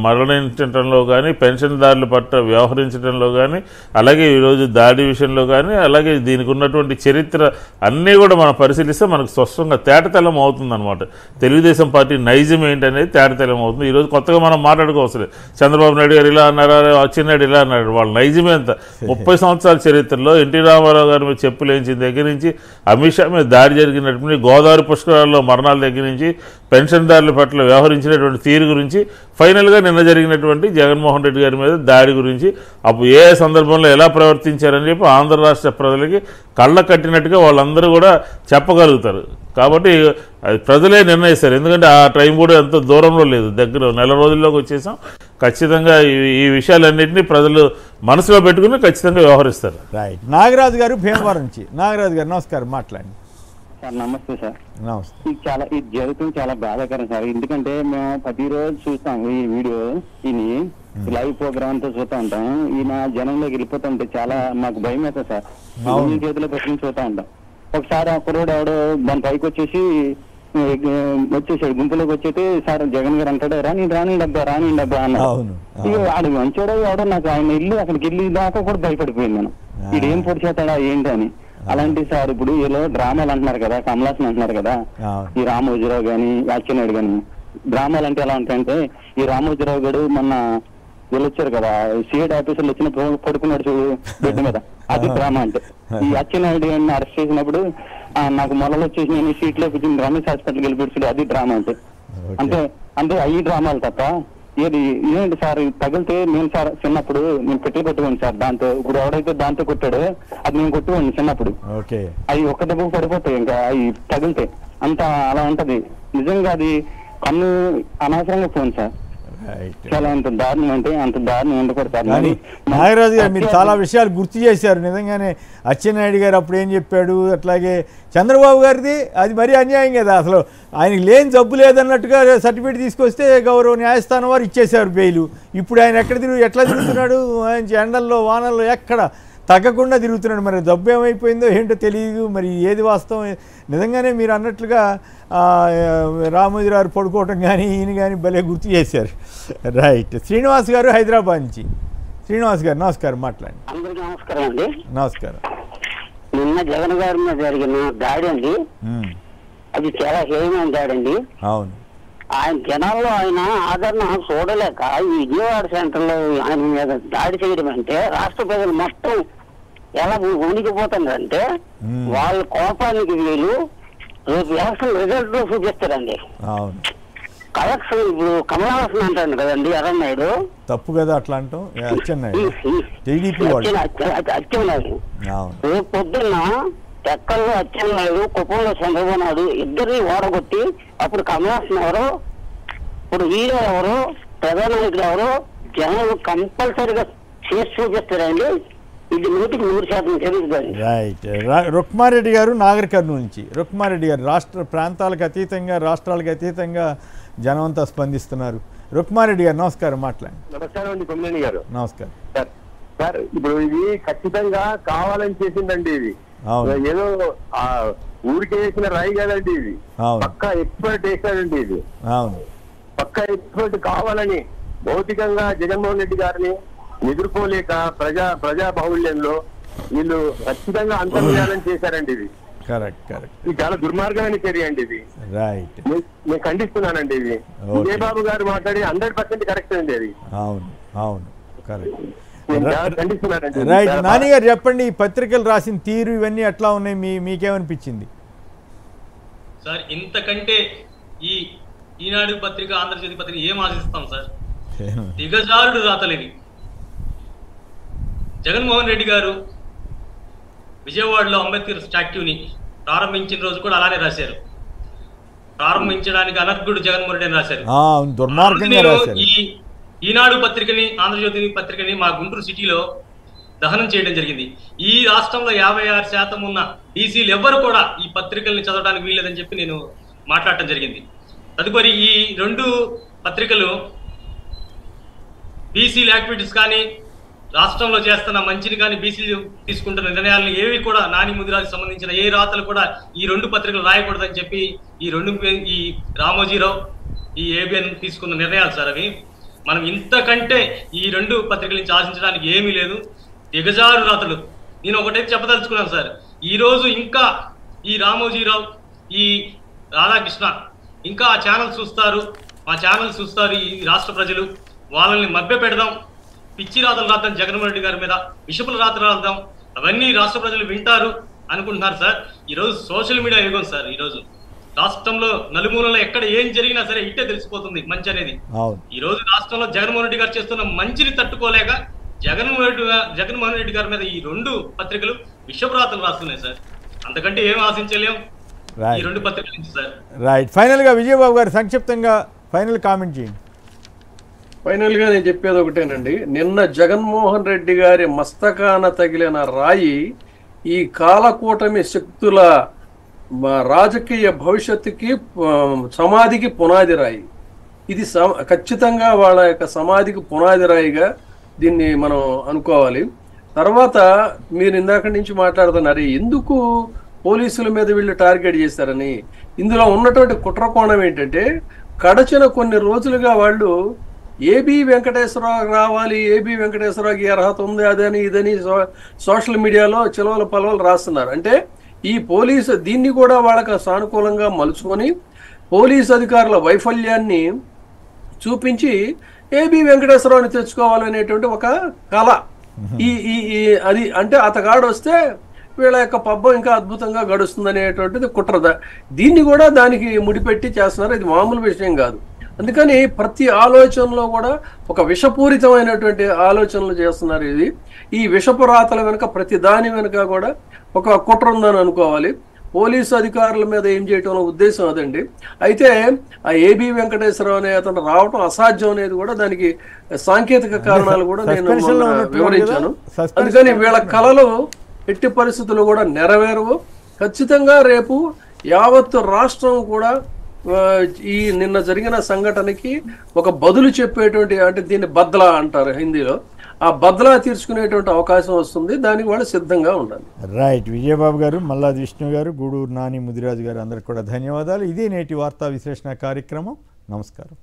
[SPEAKER 2] మరణించడంలో కానీ, పెన్షన్దారుల పట్ల వ్యవహరించడంలో కానీ, అలాగే ఈరోజు దాడి విషయంలో కానీ, అలాగే దీనికి ఉన్నటువంటి చరిత్ర అన్నీ కూడా మనం పరిశీలిస్తే మనకు స్పష్టంగా తేటతెల్లం అవుతుందన్నమాట. తెలుగుదేశం పార్టీ నైజం ఏంటనేది తేటతెల్లం అవుతుంది. ఈరోజు కొత్తగా మనం మాట్లాడుకోవసలేదు. చంద్రబాబు నాయుడు గారు ఇలా అన్నారా, అచ్చెన్నాయుడు ఇలా అన్నాడు. వాళ్ళ నైజమే అంత. 30 సంవత్సరాల చరిత్రలో ఎన్టీ రామారావు గారి మీద చెప్పులేంచిన దగ్గర నుంచి, అమిత్ షా మీద దాడి జరిగినటువంటి, గోదావరి పుష్కరాల్లో మరణాల దగ్గర నుంచి, పెన్షన్దారుల పట్ల వ్యవహరించినటువంటి తీరు గురించి, ఫైనల్గా నిన్న జరిగినటువంటి జగన్మోహన్ రెడ్డి గారి మీద దాడి గురించి, అప్పుడు ఏ సందర్భంలో ఎలా ప్రవర్తించారని చెప్పి ఆంధ్ర రాష్ట్ర ప్రజలకి కళ్ళ కట్టినట్టుగా వాళ్ళందరూ కూడా చెప్పగలుగుతారు. కాబట్టి ప్రజలే నిర్ణయిస్తారు. ఎందుకంటే ఆ టైం కూడా ఎంతో దూరంలో లేదు, దగ్గర నెల రోజుల్లోకి వచ్చేసాం. ఖచ్చితంగా ఈ విషయాలన్నింటినీ ప్రజలు మనసులో పెట్టుకుని ఖచ్చితంగా వ్యవహరిస్తారు.
[SPEAKER 1] రైట్. నాగరాజు గారు భీమవరం నుంచి. నాగరాజు గారు నమస్కారం, మాట్లాడండి.
[SPEAKER 11] సార్ నమస్తే సార్.
[SPEAKER 1] నమస్తే.
[SPEAKER 11] ఇది జరుగుతుంది చాలా బాధాకరం సార్. ఎందుకంటే మేము ప్రతిరోజు చూస్తాం ఈ వీడియో, ఈయన లైవ్ ప్రోగ్రామ్ అంతా చూస్తూ ఉంటాం. ఈయన జనంలోకి వెళ్ళిపోతుంటే చాలా మాకు భయం అవుతుంది సార్. చేతిలో పెట్టుకుని చూస్తూ ఉంటాం. ఒకసారి ఆ కుర్రోడు ఎవడో దాని పైకి వచ్చేసాడు, గుంపులోకి వచ్చేటి సార్ జగన్ గారు అంటాడు రాని డబ్బా అన్నాడు. ఆడు మంచోడో ఎవడో నాకు ఆయన ఇల్లు అక్కడికి వెళ్ళి దాకా కూడా భయపడిపోయింది మనం, ఈడేం పొడి చేస్తాడా ఏంటి అని. అలాంటి సార్ ఇప్పుడు వీళ్ళు డ్రామాలు అంటున్నారు కదా, కమలాసన్ అంటున్నారు కదా, ఈ రామోజీరావు గాని అచ్చెన్నాయుడు గాని డ్రామాలు అంటే ఎలా ఉంటాయంటే, ఈ రామోజీరావు గారు మొన్న వీళ్ళు వచ్చారు కదా సిఐడి ఆఫీసర్లు వచ్చిన పడుకున్నాడు చూడు బెడ్ మీద, అది డ్రామా అంటే. ఈ అచ్చెన్నాయుడు గారిని అరెస్ట్ చేసినప్పుడు నాకు మొదలు వచ్చేసి నేను సీట్ లో కూర్చుని రమేష్ హాస్పిటల్కి వెళ్ళిపోయాడు, అది డ్రామా అంటే. అంటే అవి డ్రామాలు తప్ప ఏంటి సార్ తగిలితే నేను సార్ చిన్నప్పుడు నేను పెట్టుకోండి సార్ దాంతో, ఇప్పుడు ఎవడైతే దాంతో కొట్టాడో అది నేను కొట్టుకోండి చిన్నప్పుడు, అవి ఒక్క దెబ్బ పడిపోతాయి ఇంకా అవి తగిలితే అంత అలా ఉంటది. నిజంగా అది కన్ను అనవసరంగా పోను సార్, చాలా అంత దారుణం అంటే అంత దారుణం ఉండకూడదు.
[SPEAKER 1] నాగరాజు గారు మీరు చాలా విషయాలు గుర్తు చేశారు. నిజంగానే అచ్చెన్నాయుడు గారు అప్పుడు ఏం చెప్పాడు, అట్లాగే చంద్రబాబు గారిది అది మరీ అన్యాయం కదా. అసలు ఆయనకి లేని జబ్బు లేదన్నట్టుగా సర్టిఫికేట్ తీసుకొస్తే గౌరవ న్యాయస్థానం వారు ఇచ్చేశారు బెయిల్. ఇప్పుడు ఆయన ఎట్లా తిరుగుతున్నాడు, ఆయన ఎండల్లో వానల్లో ఎక్కడ తగ్గకుండా తిరుగుతున్నాడు. మరి జబ్బు ఏమైపోయిందో ఏంటో తెలియదు, మరి ఏది వాస్తవం. నిజంగానే మీరు అన్నట్లుగా రామోజీరావు పడుకోవటం కానీ ఈయన కానీ భలే గుర్తు చేశారు. రైట్. శ్రీనివాస్ గారు హైదరాబాద్ నుంచి. శ్రీనివాస్ గారు నమస్కారం, మాట్లాడండి.
[SPEAKER 12] అందరికీ నమస్కారం అండి.
[SPEAKER 1] నమస్కారం.
[SPEAKER 12] నిన్న జగన్ గారి మీద జరిగిన దాడి అండి, అది చాలా హేయమైన దాడి అండి.
[SPEAKER 1] అవును.
[SPEAKER 12] ఆయన జనాల్లో ఆయన ఆదరణ చూడలేక ఈ విజయవాడ సెంటర్ లో ఆయన మీద దాడి చేయడం అంటే రాష్ట్ర ప్రజలు మొత్తం ఎలా ఉనికిపోతుందంటే వాళ్ళ కోపానికి వీళ్ళు రేపు ఎలక్షన్ రిజల్ట్ లో చూపిస్తారండి. కలెక్షన్ ఇప్పుడు కమలాసన్ అంటాడు కదండి అచ్చెన్నాయుడు,
[SPEAKER 1] తప్పు కదా అట్లా అంటాం. అచ్చెన్నాయుడు
[SPEAKER 12] రేపు పొద్దున్న ఎక్కల్లో అచ్చెన్నాయుడు, కుప్పంలో చంద్రబాబు నాయుడు ఇద్దరిని ఓడగొట్టి అప్పుడు కమలాసన్ ఎవరు, ఇప్పుడు హీరో ఎవరు, ప్రధానమంత్రి ఎవరు జనాలు కంపల్సరిగా చేసి చూపిస్తారండి. ఇది 100% జరుగుతుంది.
[SPEAKER 1] రైట్. రుక్మారెడ్డి గారు నాగర్ కర్నూలు నుంచి. రుక్మారెడ్డి గారు రాష్ట్ర ప్రాంతాలకు అతీతంగా రాష్ట్రాలకు అతీతంగా జనం అంతా స్పందిస్తున్నారు. రుక్మారెడ్డి గారు నమస్కారం, మాట్లాడండి.
[SPEAKER 13] నమస్కారం అండి కొమ్మినేని గారు.
[SPEAKER 1] నమస్కారం
[SPEAKER 13] సార్. ఇప్పుడు ఇది ఖచ్చితంగా కావాలని చేసిందండి, ఇది ఏదో ఊరికే వేసిన రాయి కదండి, ఇది పక్కా ఎక్స్పర్ట్ వేసాడండి, ఇది పక్కా ఎక్స్పర్ట్ కావాలని భౌతికంగా జగన్మోహన్ రెడ్డి గారిని ఎదుర్కోలేక ప్రజా బాహుళ్యంలో వీళ్ళు ఖచ్చితంగా అంతర్యాలను చేశారండి. ఇది ఇది చాలా దుర్మార్గమైన చర్య అండి. ఇది నేను ఖండిస్తున్నానండి. ఇది విజయబాబు గారు మాట్లాడి 100% కరెక్ట్ అండి. అది ఖండిస్తున్నానండి.
[SPEAKER 1] రైట్. నాని గారు చెప్పండి, ఈ పత్రికలు రాసిన తీరు ఇవన్నీ ఎట్లా ఉన్నాయి, మీకేమనిపించింది
[SPEAKER 7] సార్? ఇంతకంటే ఈనాడు పత్రిక, ఆంధ్రజ్యోతి పత్రిక ఏం ఆశిస్తాం సార్? దిగజారుడు రాతలేవి. జగన్మోహన్ రెడ్డి గారు విజయవాడలో అంబేద్కర్ స్టాట్యూని ప్రారంభించిన రోజు కూడా అలానే రాశారు. ప్రారంభించడానికి అనర్హుడు జగన్మోహన్ రెడ్డి అని రాశారు. ఈనాడు పత్రికని, ఆంధ్రజ్యోతి పత్రికని మా గుంటూరు సిటీలో దహనం చేయడం జరిగింది. ఈ రాష్ట్రంలో 56% ఉన్న బీసీలు ఎవ్వరు కూడా ఈ పత్రికల్ని చదవడానికి వీల్లేదని చెప్పి నేను మాట్లాడటం జరిగింది. తదుపరి ఈ 2 పత్రికలు బీసీల యాక్టివిటీస్ కానీ, రాష్ట్రంలో చేస్తున్న మంచిని కానీ, బీసీలు తీసుకుంటున్న నిర్ణయాలను ఏవి కూడా, నాని ముదిరాజుకు సంబంధించిన ఏ రాతలు కూడా ఈ 2 పత్రికలు రాయకూడదని చెప్పి ఈ రామోజీరావు, ఈ ఏబిఎన్ తీసుకున్న నిర్ణయాలు సార్ అవి. మనం ఇంతకంటే ఈ 2 పత్రికల నుంచి ఆశించడానికి ఏమీ లేదు. దిగజారు రాతలు. నేను ఒకటైతే చెప్పదలుచుకున్నాను సార్, ఈరోజు ఇంకా ఈ రామోజీరావు, ఈ రాధాకృష్ణ ఇంకా ఆ ఛానల్ చూస్తారు, మా ఛానల్ చూస్తారు ఈ రాష్ట్ర ప్రజలు. వాళ్ళని మభ్య పెడదాం, పిచ్చి రాతలు రాద్దాం జగన్మోహన్ రెడ్డి గారి మీద, విషపుల రాతలు రాద్దాం, అవన్నీ రాష్ట్ర ప్రజలు వింటారు అనుకుంటున్నారు సార్. ఈరోజు సోషల్ మీడియా యుగం సార్. ఈరోజు రాష్ట్రంలో నలుమూలలో ఎక్కడ ఏం జరిగినా సరే ఇట్టే తెలిసిపోతుంది మంచి అనేది. ఈ రోజు రాష్ట్రంలో జగన్మోహన్ రెడ్డి గారు చేస్తున్న మంచిని తట్టుకోలేక జగన్మోహన్ రెడ్డి గారి మీద ఈ 2 పత్రికలు విషపురాతలు రాస్తున్నాయి సార్. అంతకంటే ఏం ఆశించలేం ఈ 2 పత్రికల నుంచి సార్.
[SPEAKER 1] రైట్. ఫైనల్ గా విజయబాబు గారు సంక్షిప్తంగా ఫైనల్ కామెంట్ చేయండి.
[SPEAKER 5] ఫైనల్ గా నేను చెప్పేది ఒకటేనండి, నిన్న జగన్మోహన్ రెడ్డి గారి మస్తకాన తగిలిన రాయి ఈ కాలకూటమి శక్తుల రాజకీయ భవిష్యత్తుకి సమాధికి పునాది రాయి. ఇది ఖచ్చితంగా వాళ్ళ యొక్క సమాధికి పునాది రాయిగా దీన్ని మనం అనుకోవాలి. తర్వాత మీరు ఇందాక నుంచి మాట్లాడుతున్నారు ఎందుకు పోలీసుల మీద వీళ్ళు టార్గెట్ చేశారని. ఇందులో ఉన్నటువంటి కుట్రకోణం ఏంటంటే గడచిన కొన్ని రోజులుగా వాళ్ళు ఏబి వెంకటేశ్వరరావు రావాలి, ఏబి వెంకటేశ్వరరావుకి అర్హత ఉంది అదని ఇదని సోషల్ మీడియాలో చిలవల పలవలు రాస్తున్నారు. అంటే ఈ పోలీసు దీన్ని కూడా వాళ్ళకి సానుకూలంగా మలుచుకొని పోలీసు అధికారుల వైఫల్యాన్ని చూపించి ఏబి వెంకటేశ్వరరావుని తెచ్చుకోవాలనేటువంటి ఒక కళ. అది అంటే అతగాడు వస్తే వీళ్ళ యొక్క పబ్బం ఇంకా అద్భుతంగా గడుస్తుంది అనేటువంటిది కుట్రద. దీన్ని కూడా దానికి ముడిపెట్టి చేస్తున్నారు. ఇది మామూలు విషయం కాదు. అందుకని ప్రతి ఆలోచనలో కూడా ఒక విషపూరితమైనటువంటి ఆలోచనలు చేస్తున్నారు. ఈ విషపు రాతల వెనుక ప్రతి దాని వెనుక కూడా ఒక కుట్ర ఉందని అనుకోవాలి. పోలీసు అధికారుల మీద ఏం చేయటం ఉద్దేశం అదండి. అయితే ఆ ఏబి వెంకటేశ్వరరావు అనే అతను రావటం అసాధ్యం అనేది కూడా దానికి సాంకేతిక కారణాలు కూడా నేను వివరించాను. అందుకని వీళ్ళ కళలు ఎట్టి పరిస్థితులు కూడా నెరవేరవు. ఖచ్చితంగా రేపు యావత్తు రాష్ట్రం కూడా ఈ నిన్న జరిగిన సంఘటనకి ఒక బదులు చెప్పేటువంటి, అంటే దీన్ని బద్లా అంటారు హిందీలో, ఆ బద్లా తీర్చుకునేటువంటి అవకాశం వస్తుంది. దానికి వాళ్ళు సిద్ధంగా ఉండాలి.
[SPEAKER 1] రైట్. విజయబాబు గారు, మల్లాది విష్ణు గారు, గూడూరు నాని, ముదిరాజు గారు అందరికి కూడా ధన్యవాదాలు. ఇదే నేటి వార్తా విశ్లేషణ కార్యక్రమం. నమస్కారం.